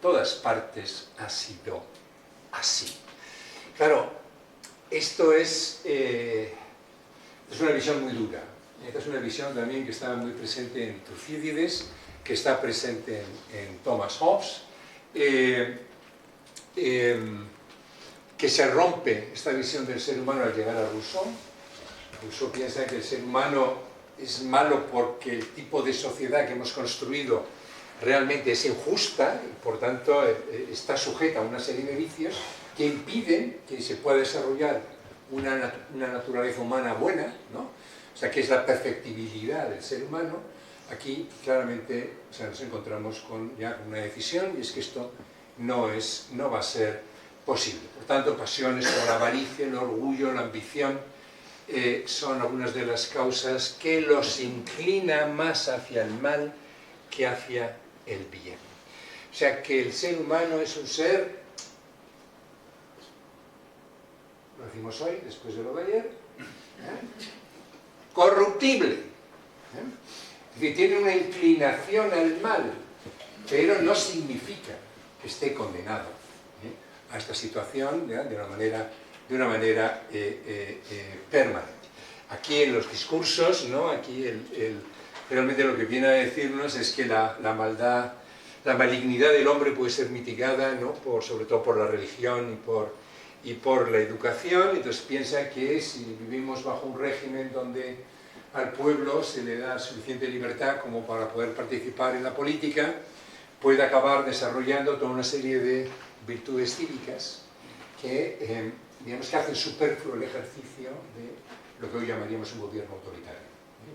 todas partes ha sido así. Claro, esto es una visión muy dura. Esta es una visión también que está muy presente en Tucídides, que está presente en Thomas Hobbes, que se rompe esta visión del ser humano al llegar a Rousseau. Rousseau piensa que el ser humano es malo porque el tipo de sociedad que hemos construido realmente es injusta y por tanto está sujeta a una serie de vicios que impiden que se pueda desarrollar una naturaleza humana buena, ¿no? O sea, que es la perfectibilidad del ser humano. Aquí claramente, o sea, nos encontramos con ya una decisión, y es que esto no va a ser posible. Por tanto, pasiones como la avaricia, el orgullo, la ambición, son algunas de las causas que los inclina más hacia el mal que hacia el bien. O sea, que el ser humano es un ser, lo decimos hoy, después de lo de ayer, corruptible. Es decir, tiene una inclinación al mal, pero no significa que esté condenado a esta situación de una manera permanente. Aquí en los discursos, ¿no? Aquí realmente lo que viene a decirnos es que la maldad, la malignidad del hombre puede ser mitigada, ¿no?, sobre todo por la religión y por la educación. Entonces piensa que si vivimos bajo un régimen donde al pueblo se le da suficiente libertad como para poder participar en la política, puede acabar desarrollando toda una serie de virtudes cívicas que, digamos, que hacen superfluo el ejercicio de lo que hoy llamaríamos un gobierno autoritario.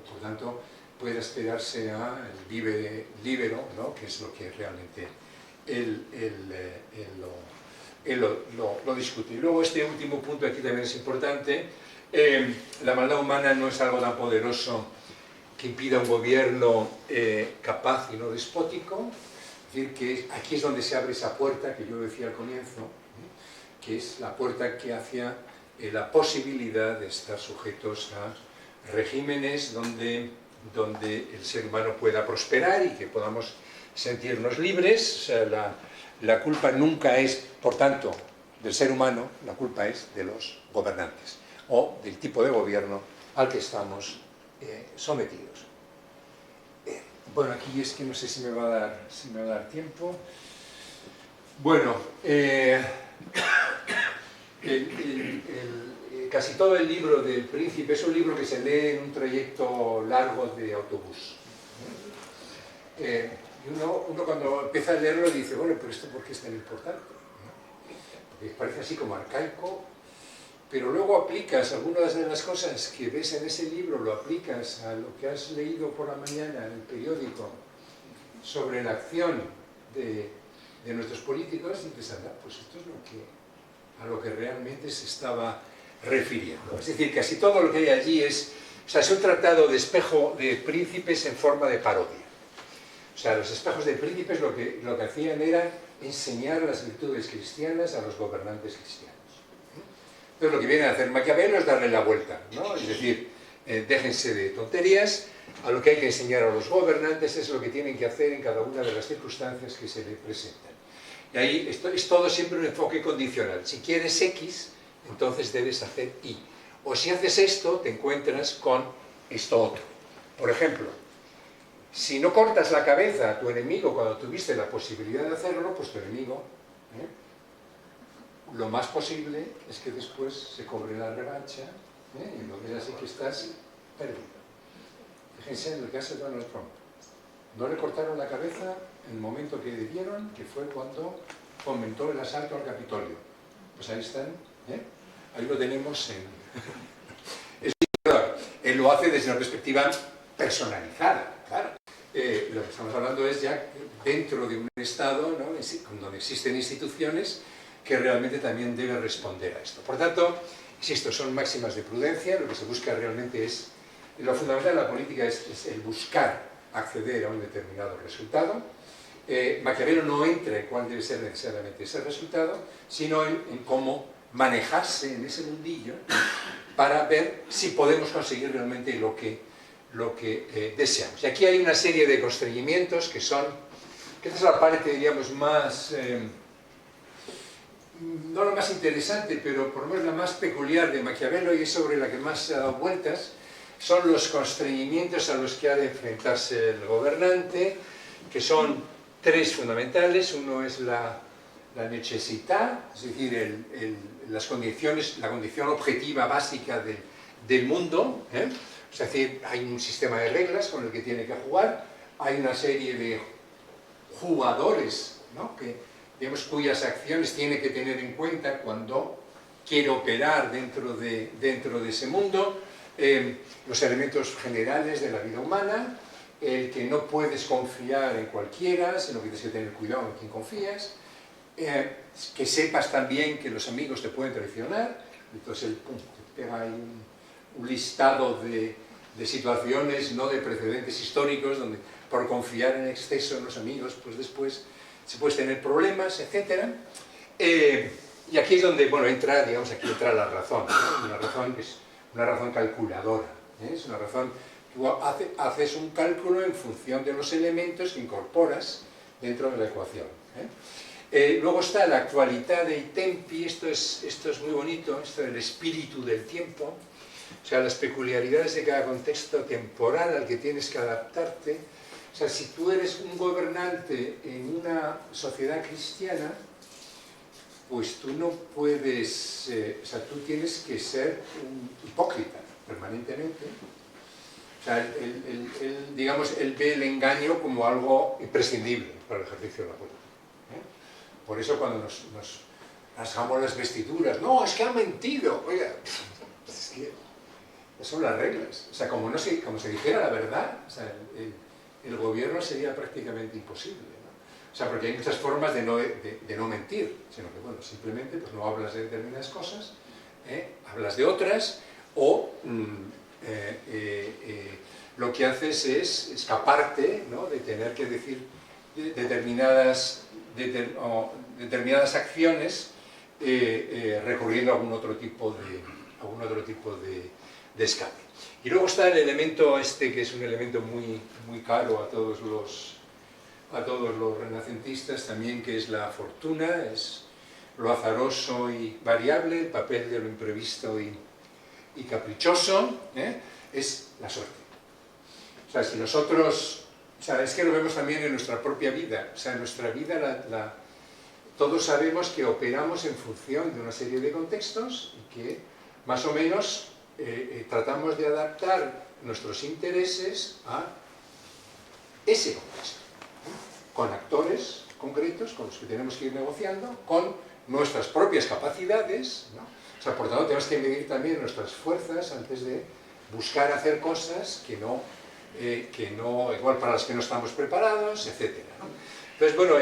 Por tanto, pueda esperarse a el vivere libero, ¿no? Que es lo que realmente él lo discute. Y luego este último punto aquí también es importante. La maldad humana no es algo tan poderoso que impida un gobierno capaz y no despótico. Es decir, que aquí es donde se abre esa puerta que yo decía al comienzo, que es la puerta que hacia la posibilidad de estar sujetos a regímenes donde el ser humano pueda prosperar y que podamos sentirnos libres. O sea, la culpa nunca es, por tanto, del ser humano, la culpa es de los gobernantes o del tipo de gobierno al que estamos sometidos. Bueno, aquí es que no sé si me va a dar tiempo. Bueno, casi todo el libro del Príncipe es un libro que se lee en un trayecto largo de autobús. Y uno cuando empieza a leerlo dice, bueno, pero esto ¿por qué es tan importante? Porque parece así como arcaico, pero luego aplicas algunas de las cosas que ves en ese libro, lo aplicas a lo que has leído por la mañana en el periódico sobre la acción de nuestros políticos y dices, anda, pues esto es a lo que realmente se estaba refiriendo. Es decir, casi todo lo que hay allí es un tratado de espejo de príncipes en forma de parodia. O sea, los espejos de príncipes lo que hacían era enseñar las virtudes cristianas a los gobernantes cristianos. Entonces lo que viene a hacer Maquiavelo es darle la vuelta, ¿no? Es decir, déjense de tonterías, a lo que hay que enseñar a los gobernantes es lo que tienen que hacer en cada una de las circunstancias que se les presentan. Y ahí esto es todo siempre un enfoque condicional. Si quieres X, entonces debes hacer Y. O si haces esto, te encuentras con esto otro. Por ejemplo, si no cortas la cabeza a tu enemigo cuando tuviste la posibilidad de hacerlo, pues tu enemigo, lo más posible es que después se cobre la revancha, y entonces así que estás perdido. Fíjense en el caso de Donald Trump. No le cortaron la cabeza en el momento que debieron, que fue cuando fomentó el asalto al Capitolio. Pues ahí están, ahí lo tenemos él lo hace desde una perspectiva personalizada, claro. Lo que estamos hablando es ya dentro de un Estado, ¿no? Donde existen instituciones que realmente también deben responder a esto. Por tanto, insisto, son máximas de prudencia, lo que se busca realmente es, lo fundamental de la política es el buscar acceder a un determinado resultado. Maquiavelo no entra en cuál debe ser necesariamente ese resultado, sino en cómo manejarse en ese mundillo para ver si podemos conseguir realmente lo que deseamos. Y aquí hay una serie de constreñimientos que esta es la parte, diríamos, más, no la más interesante, pero por lo menos la más peculiar de Maquiavelo y es sobre la que más se ha dado vueltas, son los constreñimientos a los que ha de enfrentarse el gobernante, que son tres fundamentales. Uno es la necessità, es decir, las condiciones, la condición objetiva básica del mundo, es decir, hay un sistema de reglas con el que tiene que jugar, hay una serie de jugadores, ¿no? Digamos, cuyas acciones tiene que tener en cuenta cuando quiere operar dentro de ese mundo, los elementos generales de la vida humana, el que no puedes confiar en cualquiera, sino que tienes que tener cuidado en quien confías, que sepas también que los amigos te pueden traicionar. Entonces te pega ahí un listado de situaciones, no de precedentes históricos, donde por confiar en exceso en los amigos, pues después se puede tener problemas, etc. Y aquí es donde, bueno, entra la razón, ¿no? Una razón que es una razón calculadora, es una razón, tú haces un cálculo en función de los elementos que incorporas dentro de la ecuación. Luego está la actualidad dei tempi, esto es muy bonito, esto del espíritu del tiempo, o sea, las peculiaridades de cada contexto temporal al que tienes que adaptarte. O sea, si tú eres un gobernante en una sociedad cristiana, pues tú no puedes, o sea, tú tienes que ser un hipócrita permanentemente. O sea, él ve el engaño como algo imprescindible para el ejercicio de la política. Por eso cuando nos rasgamos las vestiduras, no, es que ha mentido. Oiga, es que son las reglas. O sea, como se dijera la verdad, o sea, el gobierno sería prácticamente imposible, ¿no? O sea, porque hay muchas formas de no mentir, sino que, bueno, simplemente pues no hablas de determinadas cosas, hablas de otras, o lo que haces es escaparte, ¿no?, de tener que decir determinadas acciones recurriendo a algún otro tipo de escape. Y luego está el elemento que es un elemento muy, muy caro a todos los renacentistas también, que es la fortuna, es lo azaroso y variable, el papel de lo imprevisto y caprichoso, es la suerte. O sea, si nosotros, o sea, es que lo vemos también en nuestra propia vida, o sea, en nuestra vida todos sabemos que operamos en función de una serie de contextos y que más o menos tratamos de adaptar nuestros intereses a ese contexto, con actores concretos con los que tenemos que ir negociando, con nuestras propias capacidades, ¿no? O sea, por tanto, tenemos que medir también nuestras fuerzas antes de buscar hacer cosas que no, igual para las que no estamos preparados, etc., ¿no? Entonces, bueno,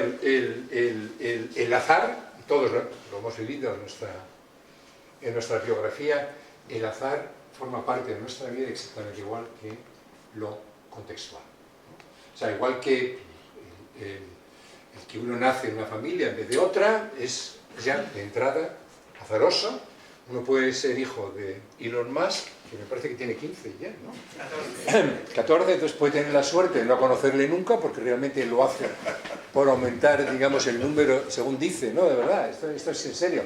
el azar, todos lo hemos vivido en nuestra biografía, el azar forma parte de nuestra vida exactamente igual que lo contextual, ¿no? O sea, igual que el que uno nace en una familia en vez de otra, es ya de entrada azaroso. Uno puede ser hijo de Elon Musk, que me parece que tiene 15 ya, ¿no? 14, entonces puede tener la suerte de no conocerle nunca, porque realmente lo hace por aumentar, digamos, el número, según dice, ¿no? De verdad, esto es en serio.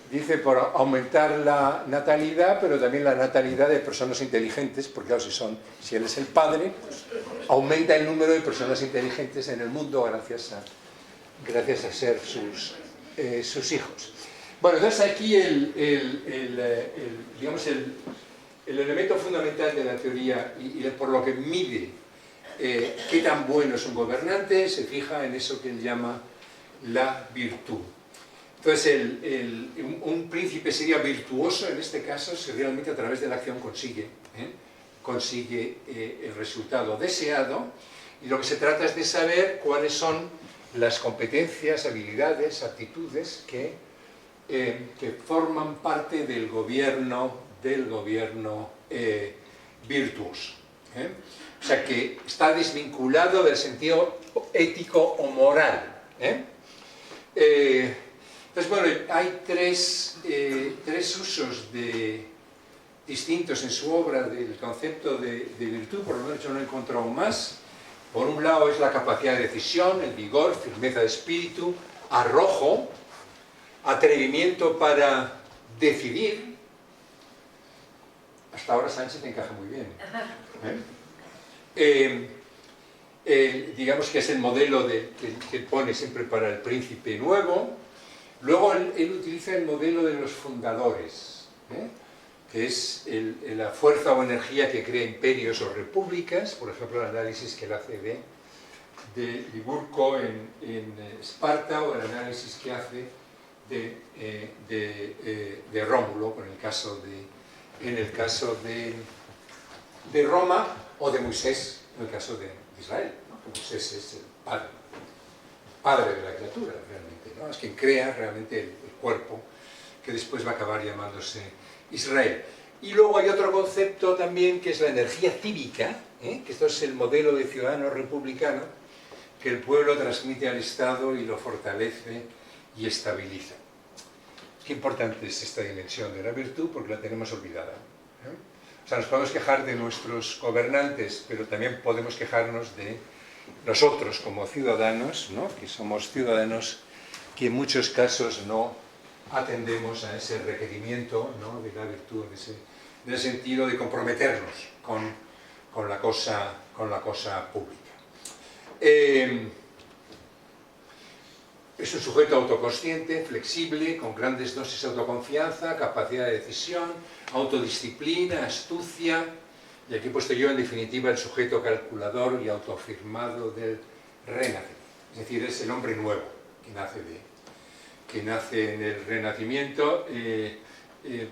Dice por aumentar la natalidad, pero también la natalidad de personas inteligentes, porque claro, si él es el padre, pues aumenta el número de personas inteligentes en el mundo gracias a ser sus hijos. Bueno, entonces aquí digamos el elemento fundamental de la teoría y por lo que mide qué tan bueno es un gobernante, se fija en eso que él llama la virtud. Entonces, un príncipe sería virtuoso en este caso si realmente a través de la acción consigue el resultado deseado, y lo que se trata es de saber cuáles son las competencias, habilidades, aptitudes que forman parte del gobierno virtuoso. O sea, que está desvinculado del sentido ético o moral. Entonces, bueno, hay tres usos distintos en su obra del concepto de virtud, por lo menos yo no he encontrado más. Por un lado es la capacidad de decisión, el vigor, firmeza de espíritu, arrojo, atrevimiento para decidir. Hasta ahora Sánchez encaja muy bien. Digamos que es el modelo que pone siempre para el príncipe nuevo. Luego él utiliza el modelo de los fundadores, que es la fuerza o energía que crea imperios o repúblicas. Por ejemplo, el análisis que él hace de Liburco en Esparta, o el análisis que hace de Rómulo en el caso de Roma, o de Moisés en el caso de Israel, ¿no? Que Moisés es el padre de la criatura realmente, ¿no? Es quien crea realmente el cuerpo que después va a acabar llamándose Israel. Y luego hay otro concepto también, que es la energía cívica, que esto es el modelo de ciudadano republicano, que el pueblo transmite al Estado y lo fortalece y estabiliza. Qué importante es esta dimensión de la virtud, porque la tenemos olvidada. O sea, nos podemos quejar de nuestros gobernantes, pero también podemos quejarnos de nosotros como ciudadanos, ¿no? Que somos ciudadanos que en muchos casos no atendemos a ese requerimiento, ¿no?, de la virtud, en el sentido de comprometernos con la cosa pública. Es un sujeto autoconsciente, flexible, con grandes dosis de autoconfianza, capacidad de decisión, autodisciplina, astucia, y aquí he puesto yo en definitiva el sujeto calculador y autoafirmado del Renacimiento. Es decir, es el hombre nuevo que nace en el Renacimiento,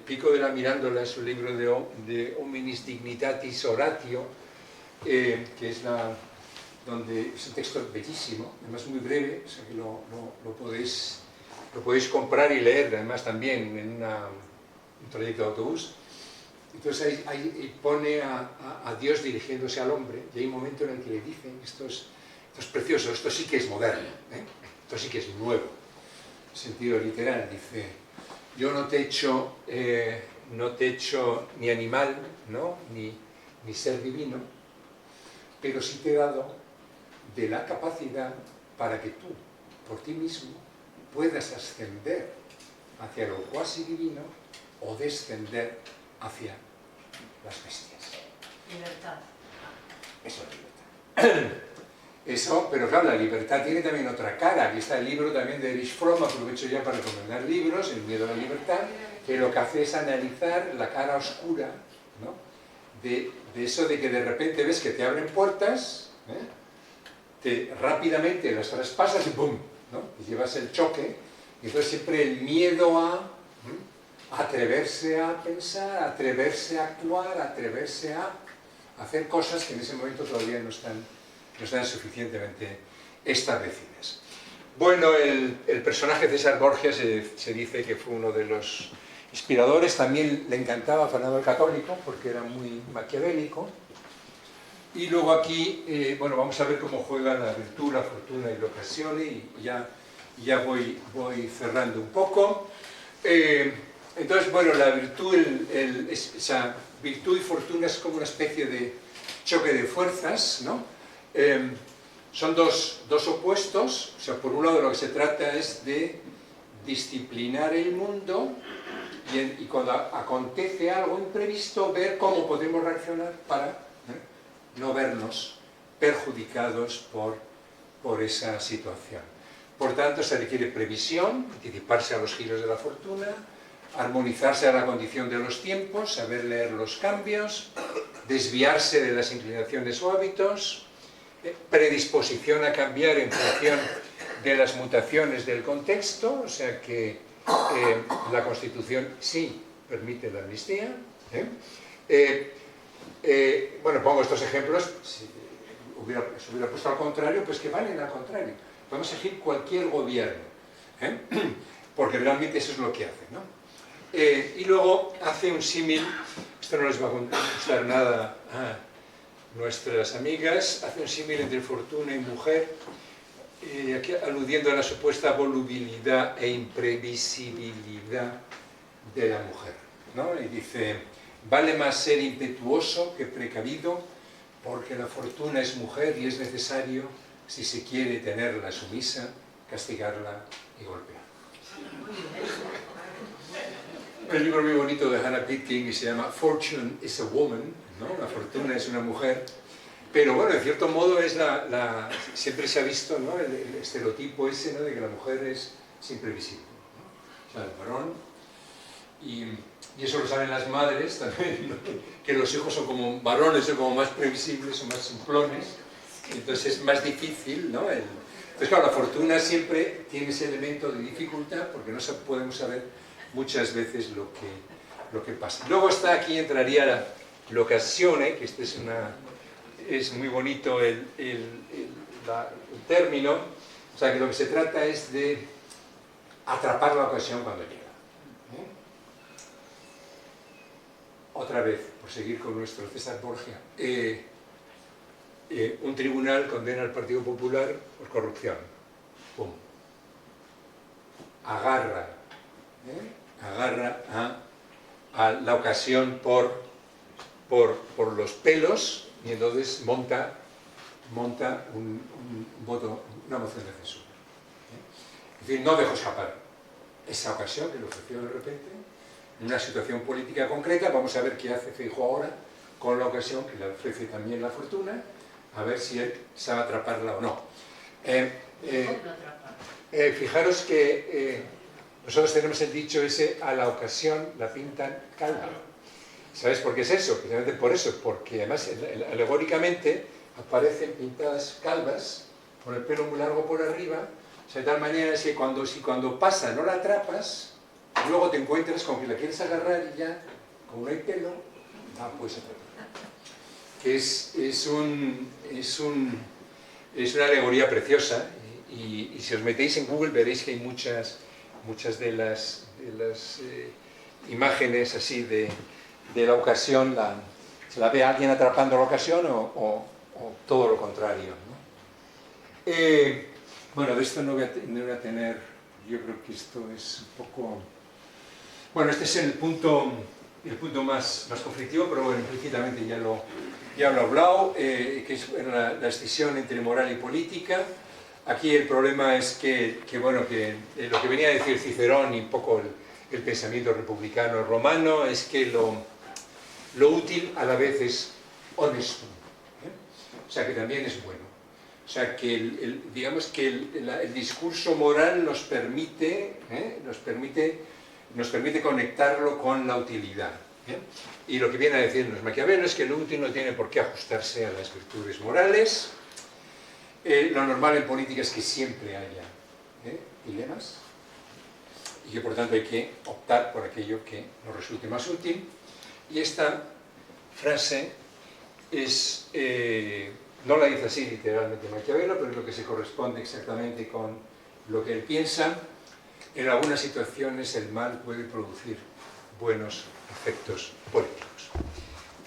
Pico della Mirandola es un libro de Hominis Dignitatis Oratio, que es donde es un texto bellísimo, además muy breve, o sea que lo podéis comprar y leer, además también en un trayecto de autobús. Entonces ahí pone a Dios dirigiéndose al hombre, y hay un momento en el que le dicen, esto es precioso, esto sí que es moderno, esto sí que es nuevo, en sentido literal, dice: yo no te he hecho ni animal, ¿no? ni ser divino, pero sí te he dado de la capacidad para que tú, por ti mismo, puedas ascender hacia lo cuasi divino o descender hacia las bestias. Libertad. Eso es libertad. Eso, pero claro, la libertad tiene también otra cara. Aquí está el libro también de Erich Fromm, aprovecho ya para recomendar libros, El miedo a la libertad, que lo que hace es analizar la cara oscura, ¿no? de eso de que de repente ves que te abren puertas, rápidamente las traspasas y ¡pum!, ¿no? Y llevas el choque, y entonces siempre el miedo a atreverse a pensar, atreverse a actuar, atreverse a hacer cosas que en ese momento todavía no están suficientemente establecidas. Bueno, el personaje César Borgia se dice que fue uno de los inspiradores. También le encantaba Fernando el Católico porque era muy maquiavélico. Y luego aquí, bueno, vamos a ver cómo juega la virtud, la fortuna y la ocasión, y ya voy cerrando un poco. Entonces, bueno, la virtud, virtud y fortuna es como una especie de choque de fuerzas, ¿no? Son dos opuestos. O sea, por un lado lo que se trata es de disciplinar el mundo y cuando acontece algo imprevisto, ver cómo podemos reaccionar para no vernos perjudicados por esa situación. Por tanto, se requiere previsión, anticiparse a los giros de la fortuna, armonizarse a la condición de los tiempos, saber leer los cambios, desviarse de las inclinaciones o hábitos, predisposición a cambiar en función de las mutaciones del contexto, o sea que la Constitución sí permite la amnistía. Bueno, pongo estos ejemplos, si se hubiera puesto al contrario, pues que valen al contrario. Podemos elegir cualquier gobierno, porque realmente eso es lo que hace, ¿no? Y luego hace un símil, esto no les va a gustar nada a nuestras amigas, hace un símil entre fortuna y mujer, aquí aludiendo a la supuesta volubilidad e imprevisibilidad de la mujer, ¿no? Y dice: vale más ser impetuoso que precavido, porque la fortuna es mujer y es necesario, si se quiere tenerla sumisa, castigarla y golpear. Un libro muy bonito de Hannah Pitkin que se llama Fortune is a Woman, ¿no? La fortuna es una mujer, pero bueno, en cierto modo es siempre se ha visto, ¿no? el estereotipo ese, ¿no? De que la mujer es imprevisible, ¿no? O sea, el varón, y eso lo saben las madres también, ¿no? Que los hijos son como varones, son como más previsibles, son más simplones, entonces es más difícil, ¿no? Entonces claro, la fortuna siempre tiene ese elemento de dificultad porque no podemos saber muchas veces lo que pasa. Luego entraría la occasione, que este es muy bonito el término, o sea que lo que se trata es de atrapar la ocasión cuando llega. Otra vez, por seguir con nuestro César Borgia, un tribunal condena al Partido Popular por corrupción. ¡Pum! Agarra a la ocasión por los pelos y entonces monta un voto, una moción de censura. Es decir, no dejó escapar esa ocasión que le ofreció de repente, en una situación política concreta. Vamos a ver qué hace Feijóo ahora con la ocasión que le ofrece también la fortuna, a ver si él sabe atraparla o no. Fijaros que nosotros tenemos el dicho ese: a la ocasión la pintan calva. ¿Sabes por qué es eso? Precisamente por eso, porque además alegóricamente aparecen pintadas calvas con el pelo muy largo por arriba, o sea, de tal manera que si cuando pasa no la atrapas, Y luego te encuentras con que la quieres agarrar y ya, como no hay pelo, no la puedes agarrar. Que es una alegoría preciosa y si os metéis en Google veréis que hay muchas de las imágenes así de la ocasión, se la ve a alguien atrapando la ocasión o todo lo contrario, ¿no? Bueno, de esto no voy a tener, yo creo que esto es un poco... Bueno, este es el punto más conflictivo, pero bueno, implícitamente ya lo he hablado, que es la escisión entre moral y política. Aquí el problema es que lo que venía a decir Cicerón y un poco el pensamiento republicano romano es que lo útil a la vez es honesto, ¿eh? O sea, que también es bueno. O sea, que digamos que el discurso moral nos permite conectarlo con la utilidad. ¿Bien? Y lo que viene a decirnos Maquiavelo es que lo útil no tiene por qué ajustarse a las virtudes morales. Lo normal en política es que siempre haya dilemas y que por tanto hay que optar por aquello que nos resulte más útil. Y esta frase es, no la dice así literalmente Maquiavelo, pero es lo que se corresponde exactamente con lo que él piensa. En algunas situaciones el mal puede producir buenos efectos políticos.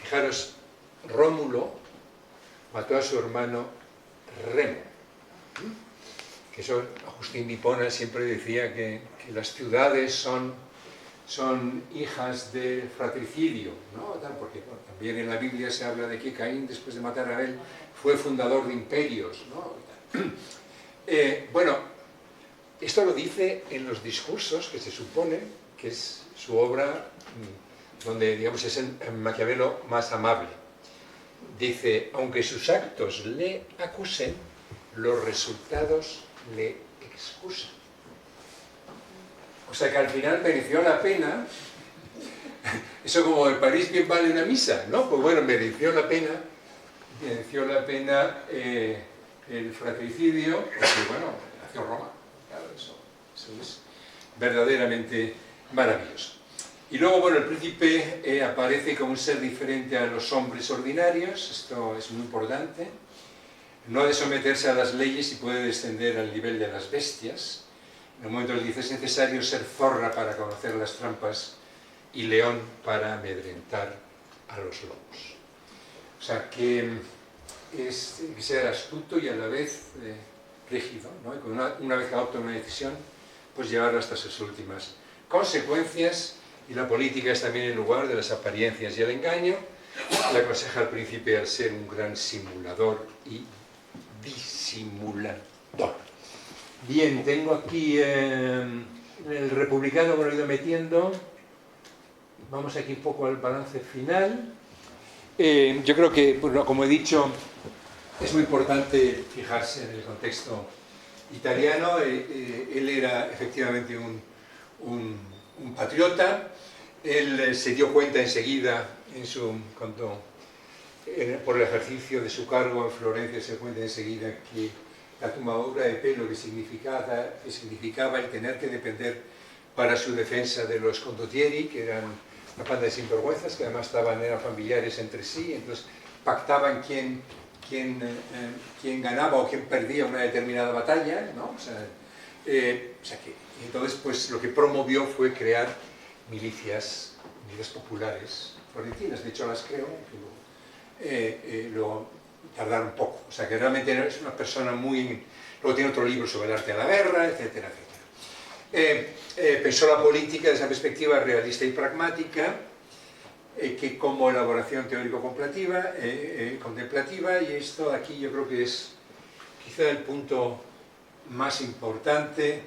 Fijaros, Rómulo mató a su hermano Remo, que eso Agustín de Hipona siempre decía que las ciudades son hijas del fratricidio, ¿no? Porque bueno, también en la Biblia se habla de que Caín, después de matar a Abel, fue fundador de imperios, ¿no? Bueno, esto lo dice en los discursos, que se supone que es su obra donde, digamos, es el Maquiavelo más amable. Dice, aunque sus actos le acusen, los resultados le excusan. O sea que al final mereció la pena, eso como en París bien vale una misa, ¿no? Pues bueno, mereció la pena el fratricidio, porque bueno, nació Roma, claro, eso es verdaderamente maravilloso. Y luego, bueno, el príncipe aparece como un ser diferente a los hombres ordinarios, esto es muy importante. No ha de someterse a las leyes y puede descender al nivel de las bestias. En un momento dice, es necesario ser zorra para conocer las trampas y león para amedrentar a los lobos. O sea, que es que ser astuto y a la vez rígido, ¿no? Y una vez que adopta una decisión, pues llevarla hasta sus últimas consecuencias. Y la política es también el lugar de las apariencias y el engaño. Le aconseja al príncipe al ser un gran simulador y disimulador. Bien, tengo aquí el republicano que lo he ido metiendo. Vamos aquí un poco al balance final. Yo creo que, bueno, como he dicho, es muy importante fijarse en el contexto italiano. Él era efectivamente un patriota. Él se dio cuenta enseguida, por el ejercicio de su cargo en Florencia, se dio cuenta enseguida que la tomadura de pelo que significaba el tener que depender para su defensa de los condottieri, que eran una panda de sinvergüenzas, que además eran familiares entre sí, entonces pactaban quién ganaba o quién perdía una determinada batalla, ¿no? Entonces, pues lo que promovió fue crear milicias populares florentinas. De hecho, las creó, que luego tardaron un poco. O sea, que realmente es una persona muy... Luego tiene otro libro sobre el arte de la guerra, etcétera, etcétera. Pensó la política desde esa perspectiva realista y pragmática, que como elaboración teórico-contemplativa, y esto aquí yo creo que es quizá el punto más importante,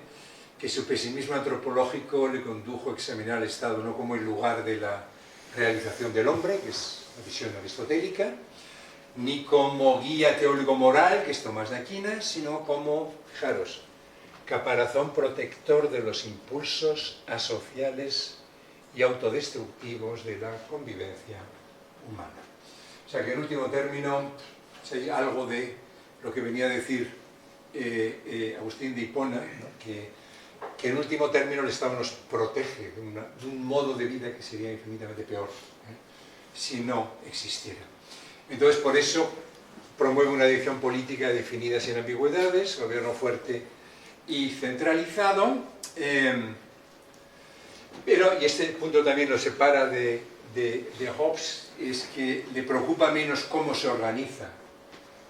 que su pesimismo antropológico le condujo a examinar el Estado no como el lugar de la realización del hombre, que es la visión aristotélica, ni como guía teórico-moral, que es Tomás de Aquino, sino como, fijaros, caparazón protector de los impulsos asociales y autodestructivos de la convivencia humana. O sea que en último término, si hay algo de lo que venía a decir Agustín de Hipona, ¿no? Que que en último término el Estado nos protege de un modo de vida que sería infinitamente peor si no existiera. Entonces, por eso promueve una dirección política definida sin ambigüedades, gobierno fuerte y centralizado, pero, y este punto también lo separa de Hobbes, es que le preocupa menos cómo se organiza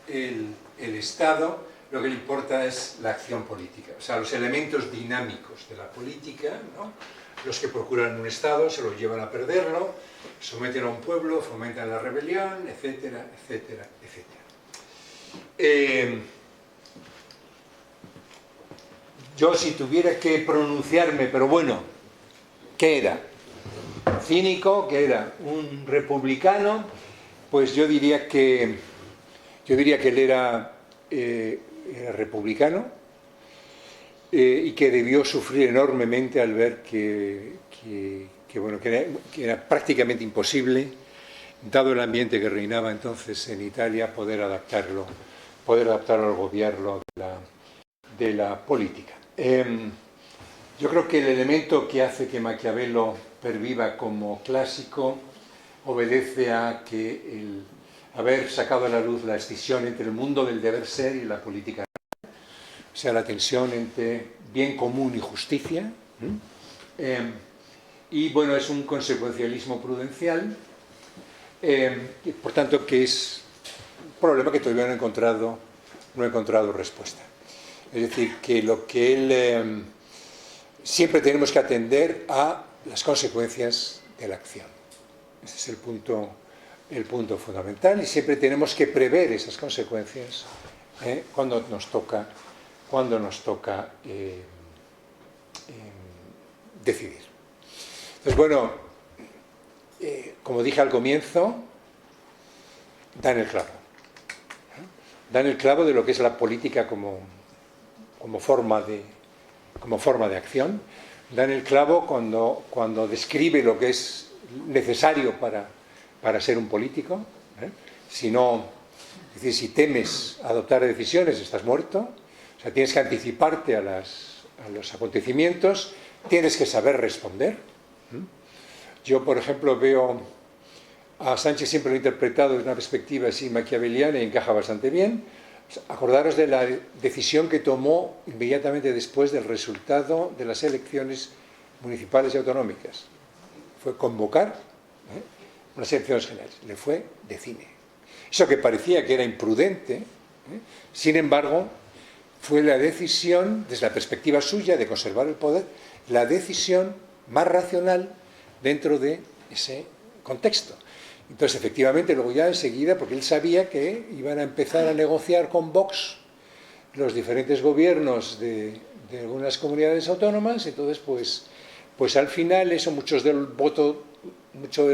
el Estado, lo que le importa es la acción política, o sea, los elementos dinámicos de la política, ¿no? Los que procuran un Estado se lo llevan a perderlo, someten a un pueblo, fomentan la rebelión, etcétera, etcétera, etcétera. Yo si tuviera que pronunciarme, pero bueno, ¿qué era? Cínico, que era un republicano, pues yo diría que él era republicano y que debió sufrir enormemente al ver que era prácticamente imposible, dado el ambiente que reinaba entonces en Italia, poder adaptarlo al gobierno de la política. Yo creo que el elemento que hace que Maquiavelo perviva como clásico obedece a que el haber sacado a la luz la escisión entre el mundo del deber ser y la política, o sea, la tensión entre bien común y justicia, y bueno, es un consecuencialismo prudencial, por tanto que es un problema que todavía no he encontrado respuesta. Es decir, que lo que él siempre tenemos que atender a las consecuencias de la acción. Ese es el punto fundamental, y siempre tenemos que prever esas consecuencias cuando nos toca decidir. Entonces, bueno, como dije al comienzo, dan el clavo. Dan el clavo de lo que es la política como forma de acción. Dan el clavo cuando describe lo que es necesario para ser un político. Si no, es decir, si temes adoptar decisiones, estás muerto. O sea, tienes que anticiparte a los acontecimientos, tienes que saber responder. Yo, por ejemplo, veo a Sánchez, siempre lo he interpretado desde una perspectiva así maquiaveliana y encaja bastante bien. Acordaros de la decisión que tomó inmediatamente después del resultado de las elecciones municipales y autonómicas. Fue convocar unas elecciones generales. Le fue de cine. Eso que parecía que era imprudente, sin embargo, fue la decisión, desde la perspectiva suya de conservar el poder, la decisión más racional dentro de ese contexto. Entonces, efectivamente, luego ya enseguida, porque él sabía que iban a empezar a negociar con Vox los diferentes gobiernos de algunas comunidades autónomas, entonces, pues al final, eso, mucho del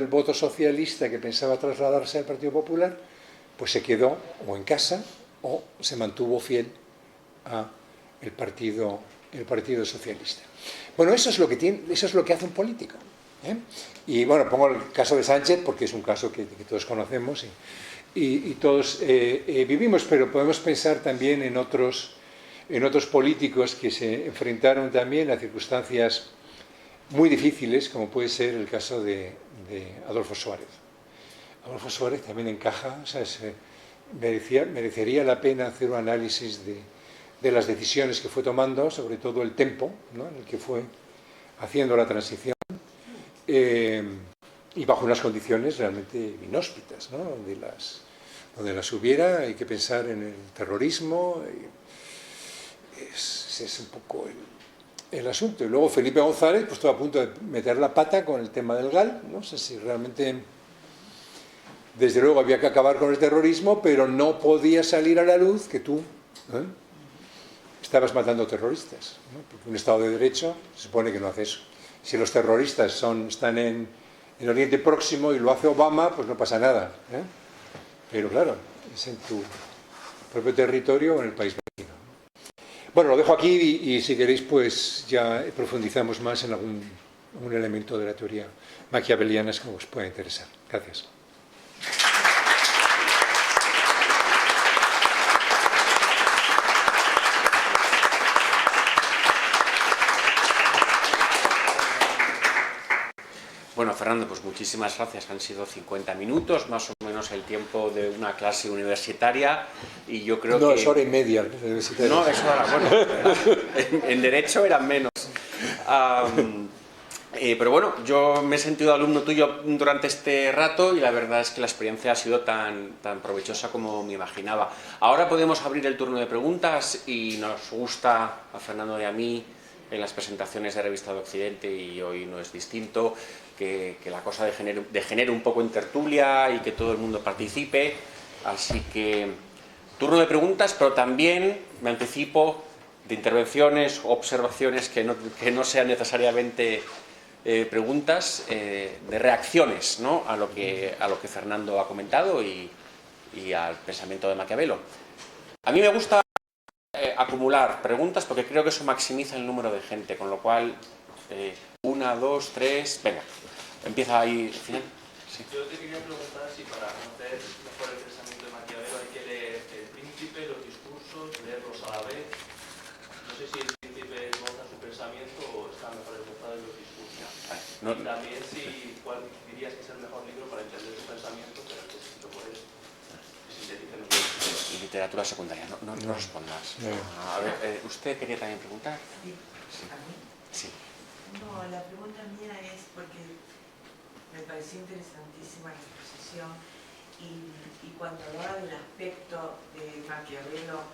voto socialista que pensaba trasladarse al Partido Popular, pues se quedó o en casa o se mantuvo fiel al Partido Socialista. Bueno, eso es lo que hace un político. Y bueno, pongo el caso de Sánchez porque es un caso que todos conocemos y todos vivimos, pero podemos pensar también en otros políticos que se enfrentaron también a circunstancias muy difíciles, como puede ser el caso de Adolfo Suárez. Adolfo Suárez también encaja, o sea, merecería la pena hacer un análisis de las decisiones que fue tomando, sobre todo el tempo, ¿no?, en el que fue haciendo la transición. Y bajo unas condiciones realmente inhóspitas, ¿no?, donde las hubiera. Hay que pensar en el terrorismo, es un poco el asunto. Y luego Felipe González pues estuvo a punto de meter la pata con el tema del GAL. No sé si realmente, desde luego había que acabar con el terrorismo, pero no podía salir a la luz que tú estabas matando terroristas, ¿no? Porque un Estado de Derecho se supone que no hace eso. Si los terroristas están en Oriente Próximo y lo hace Obama, pues no pasa nada, pero claro, es en tu propio territorio o en el país vecino. Bueno, lo dejo aquí y si queréis pues ya profundizamos más en algún elemento de la teoría maquiaveliana que os pueda interesar. Gracias. Fernando, pues muchísimas gracias. Han sido 50 minutos, más o menos el tiempo de una clase universitaria, y yo creo que... No, es hora y media universitaria. No, eso era, bueno, en Derecho eran menos. Pero bueno, yo me he sentido alumno tuyo durante este rato y la verdad es que la experiencia ha sido tan provechosa como me imaginaba. Ahora podemos abrir el turno de preguntas y nos gusta a Fernando y a mí en las presentaciones de Revista de Occidente, y hoy no es distinto, que la cosa degenere un poco en tertulia y que todo el mundo participe. Así que turno de preguntas, pero también me anticipo de intervenciones o observaciones que no sean necesariamente preguntas, de reacciones, ¿no?, a lo que Fernando ha comentado y al pensamiento de Maquiavelo. A mí me gusta acumular preguntas porque creo que eso maximiza el número de gente, con lo cual, 1, 2, 3, venga, empieza ahí al final. Sí. Yo te quería preguntar si para conocer mejor el pensamiento de Maquiavelo hay que leer El Príncipe, los discursos, leerlos a la vez. No sé si El Príncipe esboza su pensamiento o está mejor esbozado en los discursos. No, y también si cuál dirías que es el mejor libro para entender su pensamiento, pero que escrito por él. Literatura secundaria, no respondas. A ver, ¿usted quería también preguntar? Sí. ¿A mí? Sí. No, la pregunta mía es porque me pareció interesantísima la exposición y cuando hablaba del aspecto de Maquiavelo,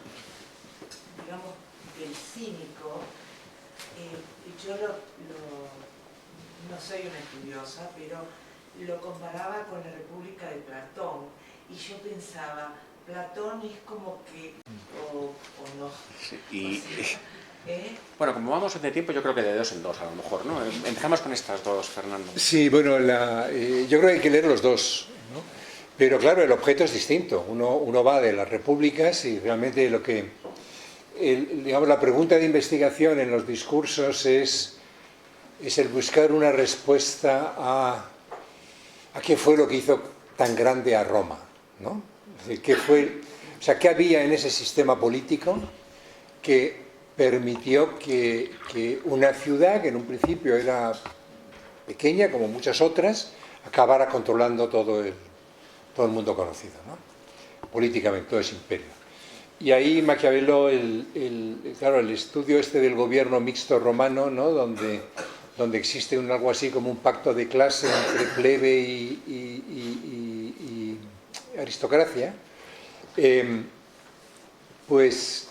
digamos, del cínico, yo no soy una estudiosa, pero lo comparaba con la República de Platón y yo pensaba, Platón es como que, o no. Sí, o sea, bueno, como vamos de tiempo, yo creo que de 2 en 2 a lo mejor, ¿no? Empezamos con estas dos, Fernando. Sí, bueno, yo creo que hay que leer los dos, ¿no? Pero claro, el objeto es distinto. Uno va de las repúblicas y realmente digamos, la pregunta de investigación en los discursos es el buscar una respuesta a qué fue lo que hizo tan grande a Roma, ¿no? Es decir, ¿qué había en ese sistema político que permitió que una ciudad, que en un principio era pequeña como muchas otras, acabara controlando todo el mundo conocido, ¿no? Políticamente, todo ese imperio? Y ahí Maquiavelo, claro, el estudio este del gobierno mixto romano, ¿no?, donde existe algo así como un pacto de clase entre plebe y aristocracia, pues,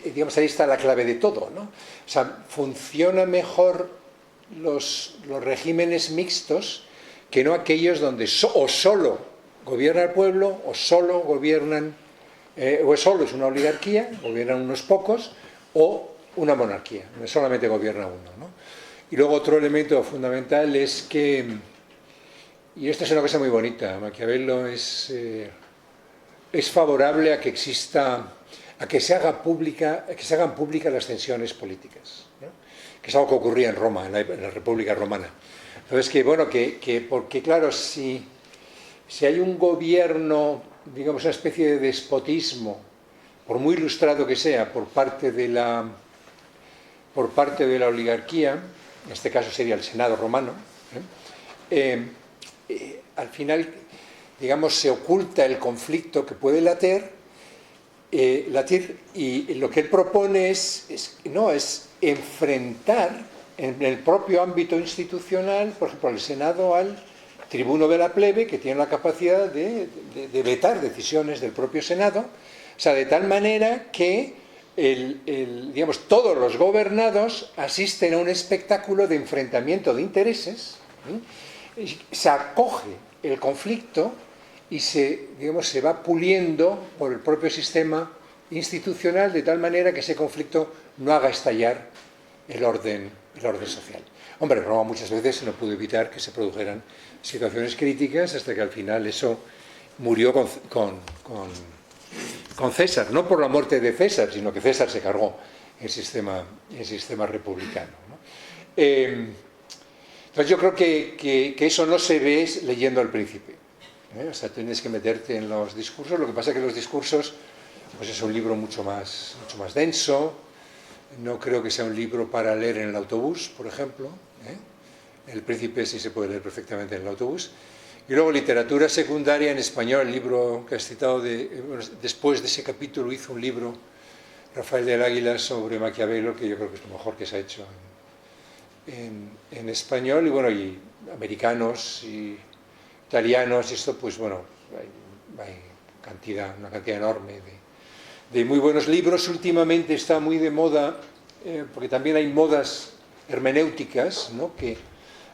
digamos, ahí está la clave de todo, ¿no? O sea, funciona mejor los regímenes mixtos que no aquellos donde o solo gobierna el pueblo, o solo gobiernan, o solo es una oligarquía, gobiernan unos pocos, o una monarquía, donde solamente gobierna uno, ¿no? Y luego otro elemento fundamental es que, y esto es una cosa muy bonita, Maquiavelo es favorable a que se hagan públicas las tensiones políticas, ¿no?, que es algo que ocurría en Roma, en la República Romana. Entonces, porque claro, si hay un gobierno, digamos, una especie de despotismo, por muy ilustrado que sea, por parte de la oligarquía, en este caso sería el Senado romano, al final, digamos, se oculta el conflicto que puede latir, y lo que él propone es enfrentar en el propio ámbito institucional, por ejemplo, al Senado, al tribuno de la plebe, que tiene la capacidad de vetar decisiones del propio Senado, o sea, de tal manera que digamos, todos los gobernados asisten a un espectáculo de enfrentamiento de intereses, se acoge el conflicto y se va puliendo por el propio sistema institucional, de tal manera que ese conflicto no haga estallar el orden social. Hombre, Roma muchas veces no pudo evitar que se produjeran situaciones críticas, hasta que al final eso murió con César, no por la muerte de César, sino que César se cargó el sistema republicano, ¿no? Entonces yo creo que eso no se ve leyendo El Príncipe, o sea, tienes que meterte en los discursos. Lo que pasa es que los discursos, pues es un libro mucho más denso. No creo que sea un libro para leer en el autobús, por ejemplo, El Príncipe sí se puede leer perfectamente en el autobús. Y luego literatura secundaria en español, el libro que has citado, después de ese capítulo hizo un libro Rafael del Águila sobre Maquiavelo, que yo creo que es lo mejor que se ha hecho en español, y bueno, y americanos y italianos, y esto pues bueno, hay una cantidad enorme de muy buenos libros. Últimamente está muy de moda, porque también hay modas hermenéuticas, ¿no?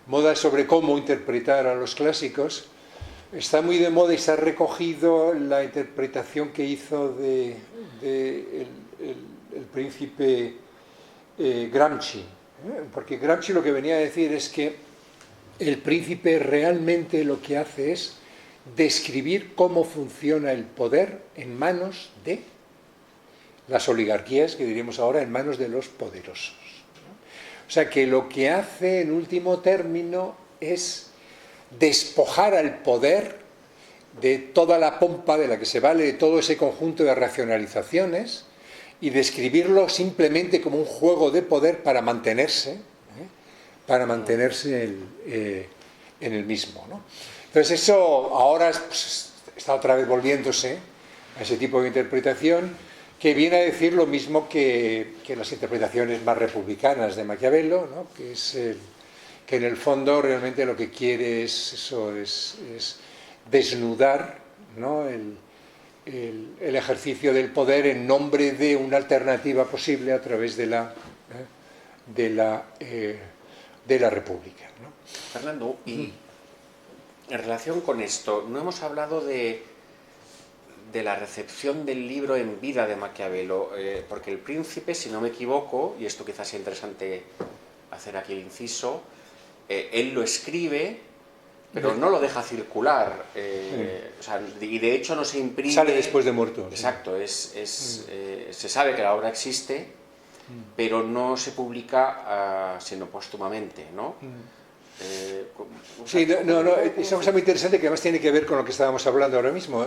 Modas sobre cómo interpretar a los clásicos. Está muy de moda y se ha recogido la interpretación que hizo el príncipe Gramsci, porque Gramsci lo que venía a decir es que el príncipe realmente lo que hace es describir cómo funciona el poder en manos de las oligarquías, que diríamos ahora, en manos de los poderosos. O sea que lo que hace en último término es despojar al poder de toda la pompa de la que se vale, de todo ese conjunto de racionalizaciones, y describirlo simplemente como un juego de poder para mantenerse en el mismo, ¿no? Entonces eso ahora pues, está otra vez volviéndose a ese tipo de interpretación, que viene a decir lo mismo que las interpretaciones más republicanas de Maquiavelo, ¿no? Que es que en el fondo realmente lo que quiere es desnudar, ¿no? el ejercicio del poder en nombre de una alternativa posible a través de la República, ¿no? Fernando, y en relación con esto, no hemos hablado de la recepción del libro en vida de Maquiavelo, porque El Príncipe, si no me equivoco, y esto quizás sea interesante hacer aquí el inciso, él lo escribe, pero no lo deja circular, o sea, y de hecho no se imprime... Sale después de muerto. Exacto, se sabe que la obra existe, pero no se publica sino póstumamente, ¿no? Sí, es una cosa muy interesante que además tiene que ver con lo que estábamos hablando ahora mismo.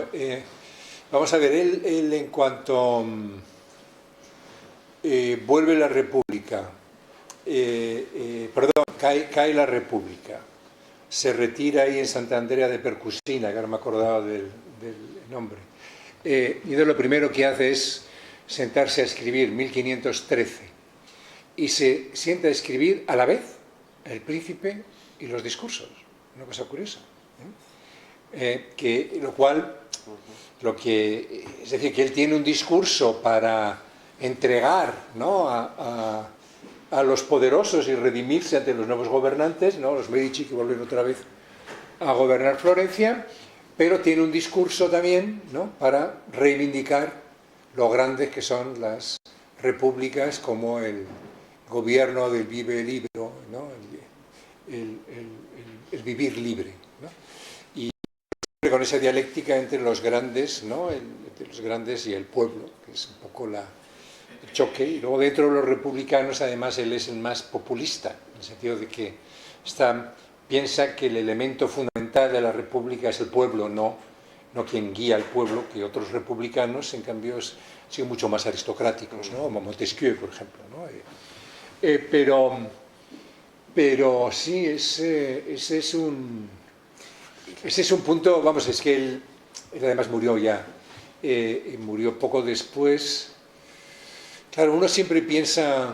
Vamos a ver, él en cuanto vuelve la República, cae la República, se retira ahí en Santa Andrea de Percusina, que ahora me acordaba del nombre, y lo primero que hace es sentarse a escribir, 1513, y se sienta a escribir a la vez El Príncipe y los discursos, una cosa curiosa, es decir, que él tiene un discurso para entregar, ¿no? a los poderosos y redimirse ante los nuevos gobernantes, ¿no? Los Medici, que vuelven otra vez a gobernar Florencia, pero tiene un discurso también, ¿no? Para reivindicar lo grandes que son las repúblicas, como el gobierno del vive libre, ¿no? El vivir libre, ¿no? Y con esa dialéctica entre los grandes, ¿no? Entre los grandes y el pueblo, que es un poco el choque. Y luego dentro de los republicanos, además, él es el más populista, en el sentido de que piensa que el elemento fundamental de la república es el pueblo, no quien guía al pueblo, que otros republicanos, en cambio, son mucho más aristocráticos, ¿no? Como Montesquieu, por ejemplo, ¿no? Pero sí, ese es un punto, vamos, es que él además murió ya, murió poco después. Claro, uno siempre piensa,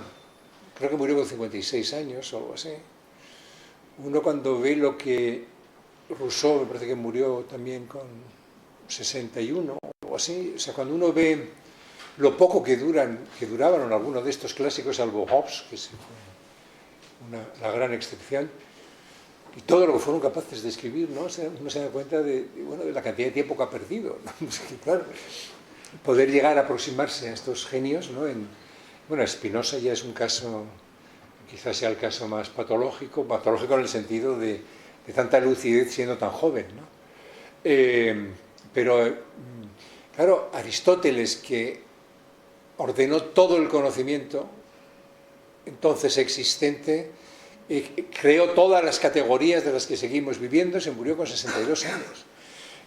creo que murió con 56 años o algo así. Uno cuando ve lo que Rousseau, me parece que murió también con 61 o algo así, o sea, cuando uno ve lo poco que duraban algunos de estos clásicos, salvo Hobbes, que fue la gran excepción, y todo lo que fueron capaces de escribir, ¿no? Uno se da cuenta de la cantidad de tiempo que ha perdido, ¿no? Claro, poder llegar a aproximarse a estos genios, ¿no? Bueno, Spinoza ya es un caso, quizás sea el caso más patológico en el sentido de tanta lucidez siendo tan joven, ¿no? Pero, claro, Aristóteles, que ordenó todo el conocimiento entonces existente, creó todas las categorías de las que seguimos viviendo, se murió con 62 años.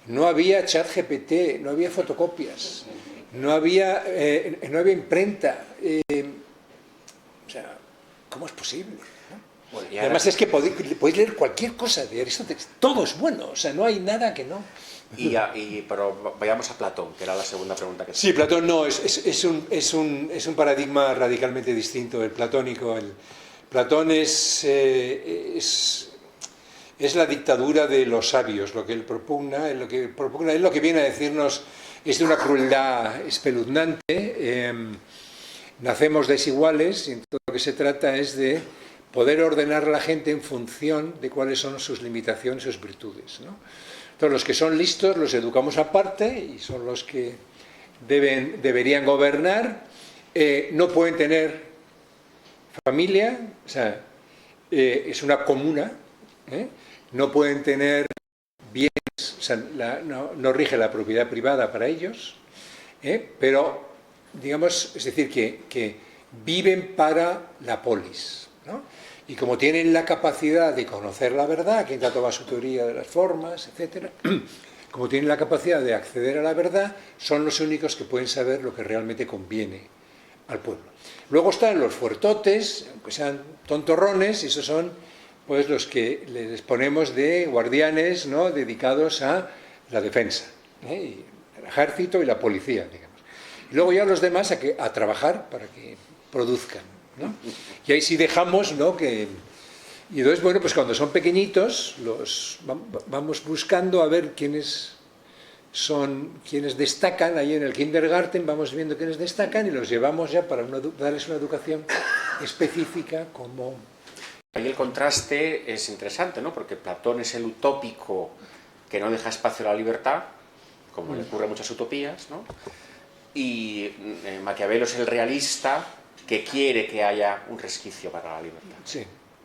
No había ChatGPT, no había fotocopias, no había imprenta. O sea, ¿cómo es posible, ¿no? Bueno, y además es que podéis leer cualquier cosa de Aristóteles, todo es bueno, o sea, no hay nada que no. Pero vayamos a Platón, que era la segunda pregunta que... Sí, Platón no, es un paradigma radicalmente distinto, el platónico. Platón es la dictadura de los sabios, lo que él propugna, él lo que viene a decirnos es de una crueldad espeluznante. Nacemos desiguales y todo lo que se trata es de poder ordenar a la gente en función de cuáles son sus limitaciones, sus virtudes, ¿no? Entonces, los que son listos los educamos aparte y son los que deberían gobernar. No pueden tener familia, o sea, es una comuna, no pueden tener bienes, o sea, no rige la propiedad privada para ellos, pero, digamos, es decir, que viven para la polis, ¿no? Y como tienen la capacidad de conocer la verdad, que entra toda su teoría de las formas, etc., como tienen la capacidad de acceder a la verdad, son los únicos que pueden saber lo que realmente conviene al pueblo. Luego están los fuertotes, aunque sean tontorrones, y esos son pues los que les ponemos de guardianes, ¿no?, dedicados a la defensa, y el ejército y la policía, digamos. Y luego ya los demás a trabajar para que produzcan, ¿no? Y ahí sí dejamos, ¿no?, y entonces, bueno, pues cuando son pequeñitos los vamos buscando a ver quiénes destacan. Ahí en el kindergarten vamos viendo quiénes destacan y los llevamos ya para darles una educación específica como... Ahí el contraste es interesante, ¿no? Porque Platón es el utópico que no deja espacio a la libertad, como le ocurre a muchas utopías, ¿no? Y Maquiavelo es el realista que quiere que haya un resquicio para la libertad.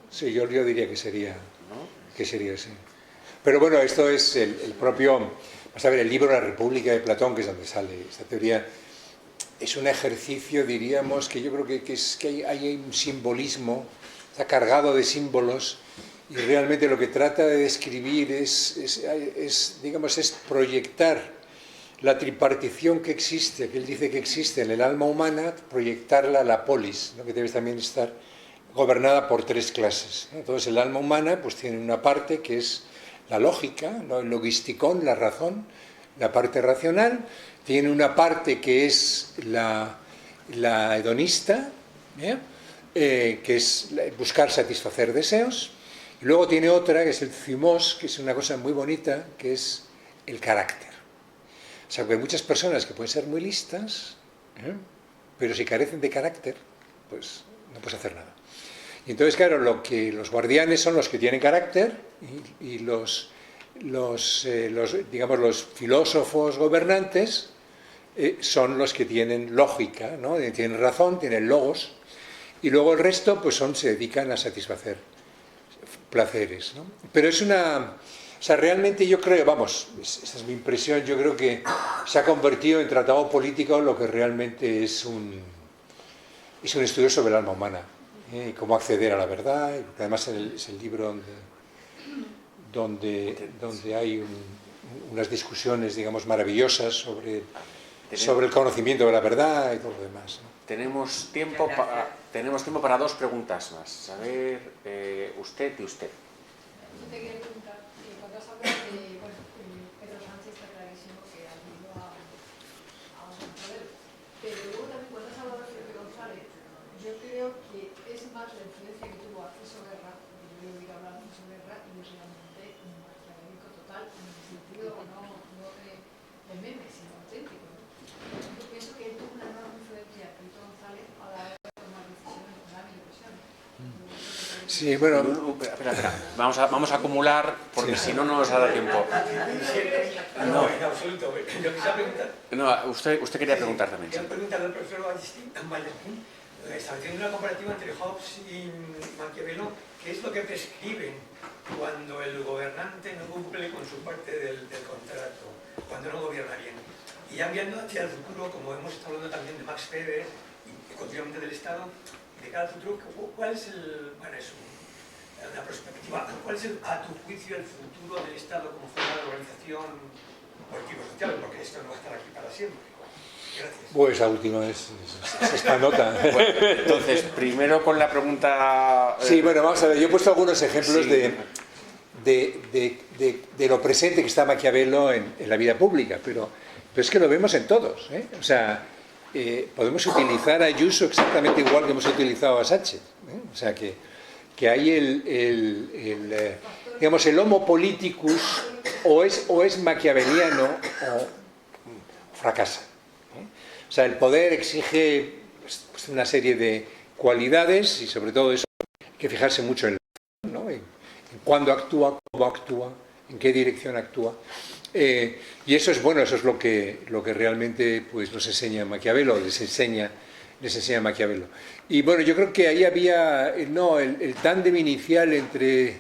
Sí, yo diría que sería, ¿no?, que sería así. Pero bueno, esto es el propio... Vamos a ver, el libro La República de Platón, que es donde sale esta teoría, es un ejercicio, diríamos, que yo creo que hay un simbolismo, está cargado de símbolos, y realmente lo que trata de describir es proyectar la tripartición que existe, que él dice que existe en el alma humana, proyectarla a la polis, ¿no?, que debe también estar gobernada por tres clases, ¿no? Entonces el alma humana pues tiene una parte que es la lógica, ¿no?, el logisticón, la razón, la parte racional, tiene una parte que es la hedonista, que es buscar satisfacer deseos, y luego tiene otra que es el thumos, que es una cosa muy bonita, que es el carácter. O sea, que hay muchas personas que pueden ser muy listas, pero si carecen de carácter, pues no puedes hacer nada. Y entonces, claro, los guardianes son los que tienen carácter y los filósofos gobernantes son los que tienen lógica, ¿no?, tienen razón, tienen logos, y luego el resto pues se dedican a satisfacer placeres, ¿no? Pero es o sea, realmente yo creo, vamos, esa es mi impresión, yo creo que se ha convertido en tratado político lo que realmente es un estudio sobre el alma humana, y cómo acceder a la verdad. Además es el libro donde hay unas discusiones, digamos, maravillosas sobre el conocimiento de la verdad y todo lo demás, ¿no? Tenemos tiempo para dos preguntas más. A ver, usted y usted. Yo te quería preguntar, cuando has hablado de, Pedro Sánchez está clarísimo que ha ido a poder, pero luego también cuando has hablado de Felipe González, yo creo que es más la influencia que tuvo Acceso Guerra, porque yo he oído hablar de Acceso Guerra y es realmente un maquiavélico total, en el sentido no de meme, sino auténtico, ¿no? Yo pienso que él tuvo una enorme influencia de Felipe González a la hora de tomar decisiones, me da mi impresión. Sí, bueno... Espera. Vamos a acumular, porque si no, no nos da tiempo. No, en absoluto. Yo quisiera preguntar... No, usted quería preguntar también. Quería preguntarle al profesor Vallespín, estableciendo una comparativa entre Hobbes y Maquiavelo, ¿qué es lo que prescriben cuando el gobernante no cumple con su parte del contrato, cuando no gobierna bien? Y ya viendo hacia el futuro, como hemos estado hablando también de Max Weber y continuamente del Estado, de cada futuro, ¿cuál es la perspectiva, cuál es a tu juicio el futuro del Estado como forma de organización político-social? Porque esto no va a estar aquí para siempre. Pues la última es espanota. Bueno, entonces, primero con la pregunta... Sí, bueno, vamos a ver, yo he puesto algunos ejemplos Sí. de lo presente que está Maquiavelo en la vida pública, pero es que lo vemos en todos, ¿eh? O sea, podemos utilizar a Ayuso exactamente igual que hemos utilizado a Sánchez, ¿eh? O sea, que hay digamos, el homo politicus o es maquiaveliano o fracasa, ¿eh? O sea, el poder exige pues, una serie de cualidades y sobre todo eso hay que fijarse mucho en cuándo actúa, cómo actúa, en qué dirección actúa. Y eso es bueno, eso es lo que realmente pues, nos enseña Maquiavelo, les enseña Maquiavelo. Y bueno, yo creo que ahí había el tándem inicial entre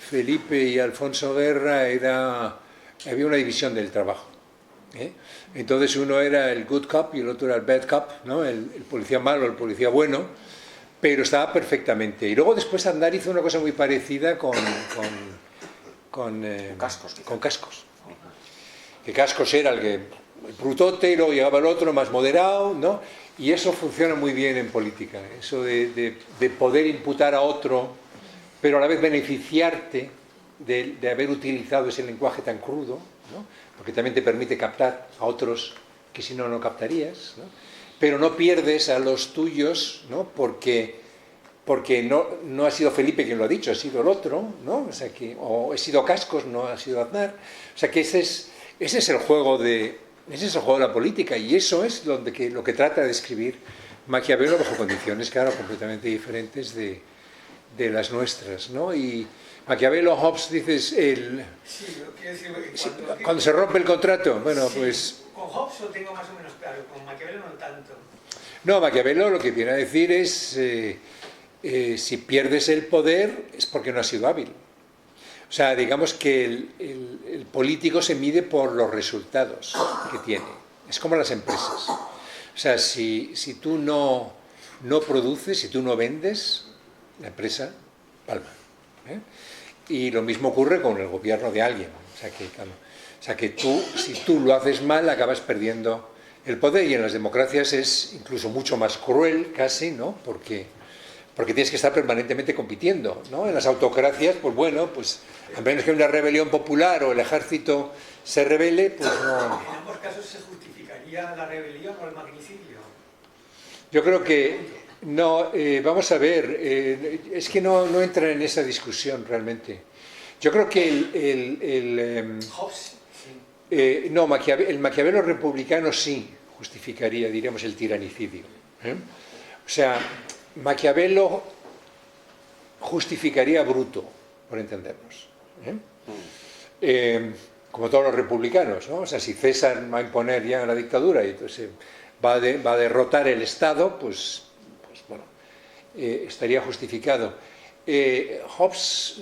Felipe y Alfonso Guerra había una división del trabajo, ¿eh? Entonces uno era el good cop y el otro era el bad cop, ¿no? El policía malo, el policía bueno, pero estaba perfectamente. Y luego después Aznar hizo una cosa muy parecida con Cascos. Con Cascos. Que Cascos era el brutote y luego llegaba el otro más moderado, ¿no? Y eso funciona muy bien en política, eso de poder imputar a otro, pero a la vez beneficiarte de haber utilizado ese lenguaje tan crudo, ¿no? Porque también te permite captar a otros que si no captarías, ¿no? Pero no pierdes a los tuyos, ¿no? Porque no ha sido Felipe quien lo ha dicho, ha sido el otro, ¿no? O ha sido Cascos, no ha sido Aznar. O sea que ese es el juego de la política, y eso es lo que trata de escribir Maquiavelo bajo condiciones, claro, completamente diferentes de las nuestras, ¿no? Y Maquiavelo, Hobbes, dices, Sí, lo quiero decir, cuando se rompe el contrato, bueno, sí, pues... Con Hobbes lo tengo más o menos claro, con Maquiavelo no tanto. No, Maquiavelo lo que viene a decir es, si pierdes el poder es porque no has sido hábil. O sea, digamos que el político se mide por los resultados que tiene. Es como las empresas. O sea, si tú no produces, si tú no vendes, la empresa palma, ¿eh? Y lo mismo ocurre con el gobierno de alguien. O sea que si tú lo haces mal, acabas perdiendo el poder. Y en las democracias es incluso mucho más cruel, casi, ¿no? Porque tienes que estar permanentemente compitiendo, ¿no? En las autocracias, pues bueno, pues a menos que una rebelión popular o el ejército se rebele, pues no... En ambos casos se justificaría la rebelión o el magnicidio. Yo creo que no, vamos a ver, es que no entra en esa discusión realmente. Yo creo que Hobbes, sí. el Maquiavelo republicano sí justificaría, diríamos, el tiranicidio, ¿eh? O sea, Maquiavelo justificaría a Bruto, por entendernos, ¿eh? Como todos los republicanos, ¿no? O sea, si César va a imponer ya la dictadura y entonces va a derrotar el Estado, pues bueno, estaría justificado. Hobbes,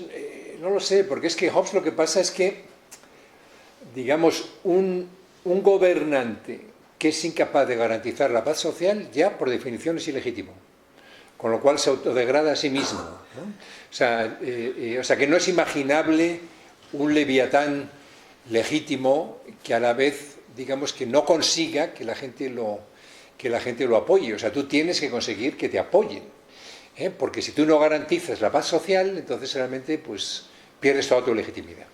no lo sé, porque es que Hobbes lo que pasa es que, digamos, un gobernante que es incapaz de garantizar la paz social, ya por definición es ilegítimo, con lo cual se autodegrada a sí mismo, ¿no? O sea, que no es imaginable un leviatán legítimo que a la vez, digamos, que no consiga que la gente lo apoye. O sea, tú tienes que conseguir que te apoyen, ¿eh? Porque si tú no garantizas la paz social, entonces realmente pues pierdes toda tu legitimidad.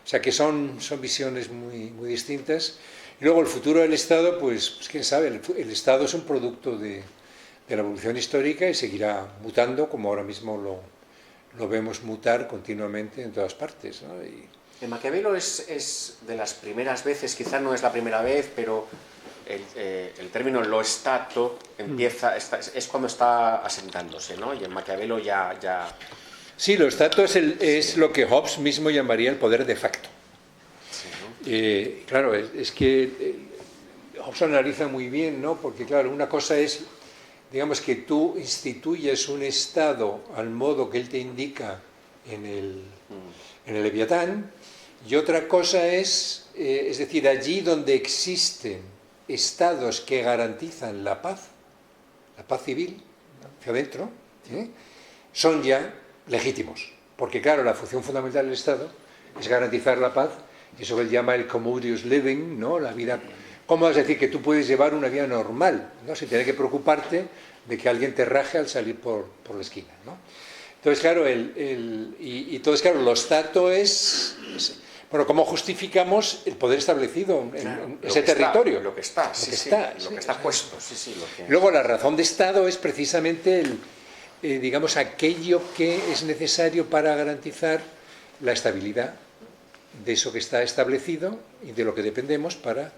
O sea que son visiones muy, muy distintas. Y luego el futuro del Estado, pues quién sabe, el Estado es un producto de la evolución histórica y seguirá mutando, como ahora mismo lo vemos mutar continuamente en todas partes, ¿no? El Maquiavelo es de las primeras veces, quizás no es la primera vez, pero el término lo stato empieza, es cuando está asentándose, ¿no? Y en Maquiavelo ya... Sí, lo stato es lo que Hobbes mismo llamaría el poder de facto. Sí, ¿no? Claro, es que Hobbes analiza muy bien, ¿no? Porque claro, una cosa es, digamos, que tú instituyes un Estado al modo que él te indica en el Leviatán, y otra cosa es decir, allí donde existen estados que garantizan la paz civil, hacia adentro, ¿sí? Son ya legítimos, porque claro, la función fundamental del Estado es garantizar la paz, y eso que él llama el commodious living, ¿no? La vida ¿Cómo vas a decir que tú puedes llevar una vida normal, ¿no? Sin tener que preocuparte de que alguien te raje al salir por la esquina, ¿no? Entonces, claro, entonces, claro, lo stato es... Bueno, ¿cómo justificamos el poder establecido en ese territorio? Lo que está, Lo que está puesto. Luego, la razón de Estado es precisamente digamos, aquello que es necesario para garantizar la estabilidad de eso que está establecido y de lo que dependemos para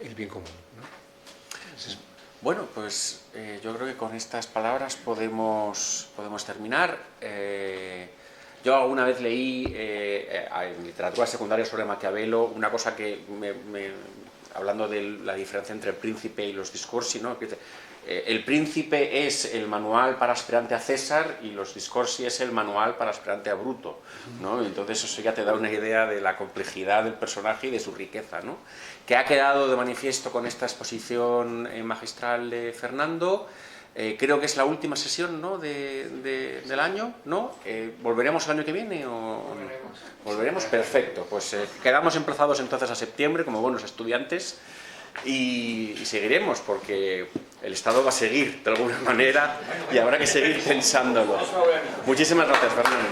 el bien común, ¿no? Bueno, pues yo creo que con estas palabras podemos terminar. Yo alguna vez leí en literatura secundaria sobre Maquiavelo una cosa que, hablando de la diferencia entre el príncipe y los discorsi, ¿no? El príncipe es el manual para aspirante a César y los discorsi es el manual para aspirante a Bruto, ¿no? Entonces eso ya te da una idea de la complejidad del personaje y de su riqueza, ¿no? Que ha quedado de manifiesto con esta exposición magistral de Fernando. Creo que es la última sesión, ¿no? del año, ¿no? ¿Volveremos el año que viene? ¿Volveremos? Perfecto. Pues quedamos emplazados entonces a septiembre como buenos estudiantes y seguiremos porque el Estado va a seguir de alguna manera y habrá que seguir pensándolo. Muchísimas gracias, Fernando.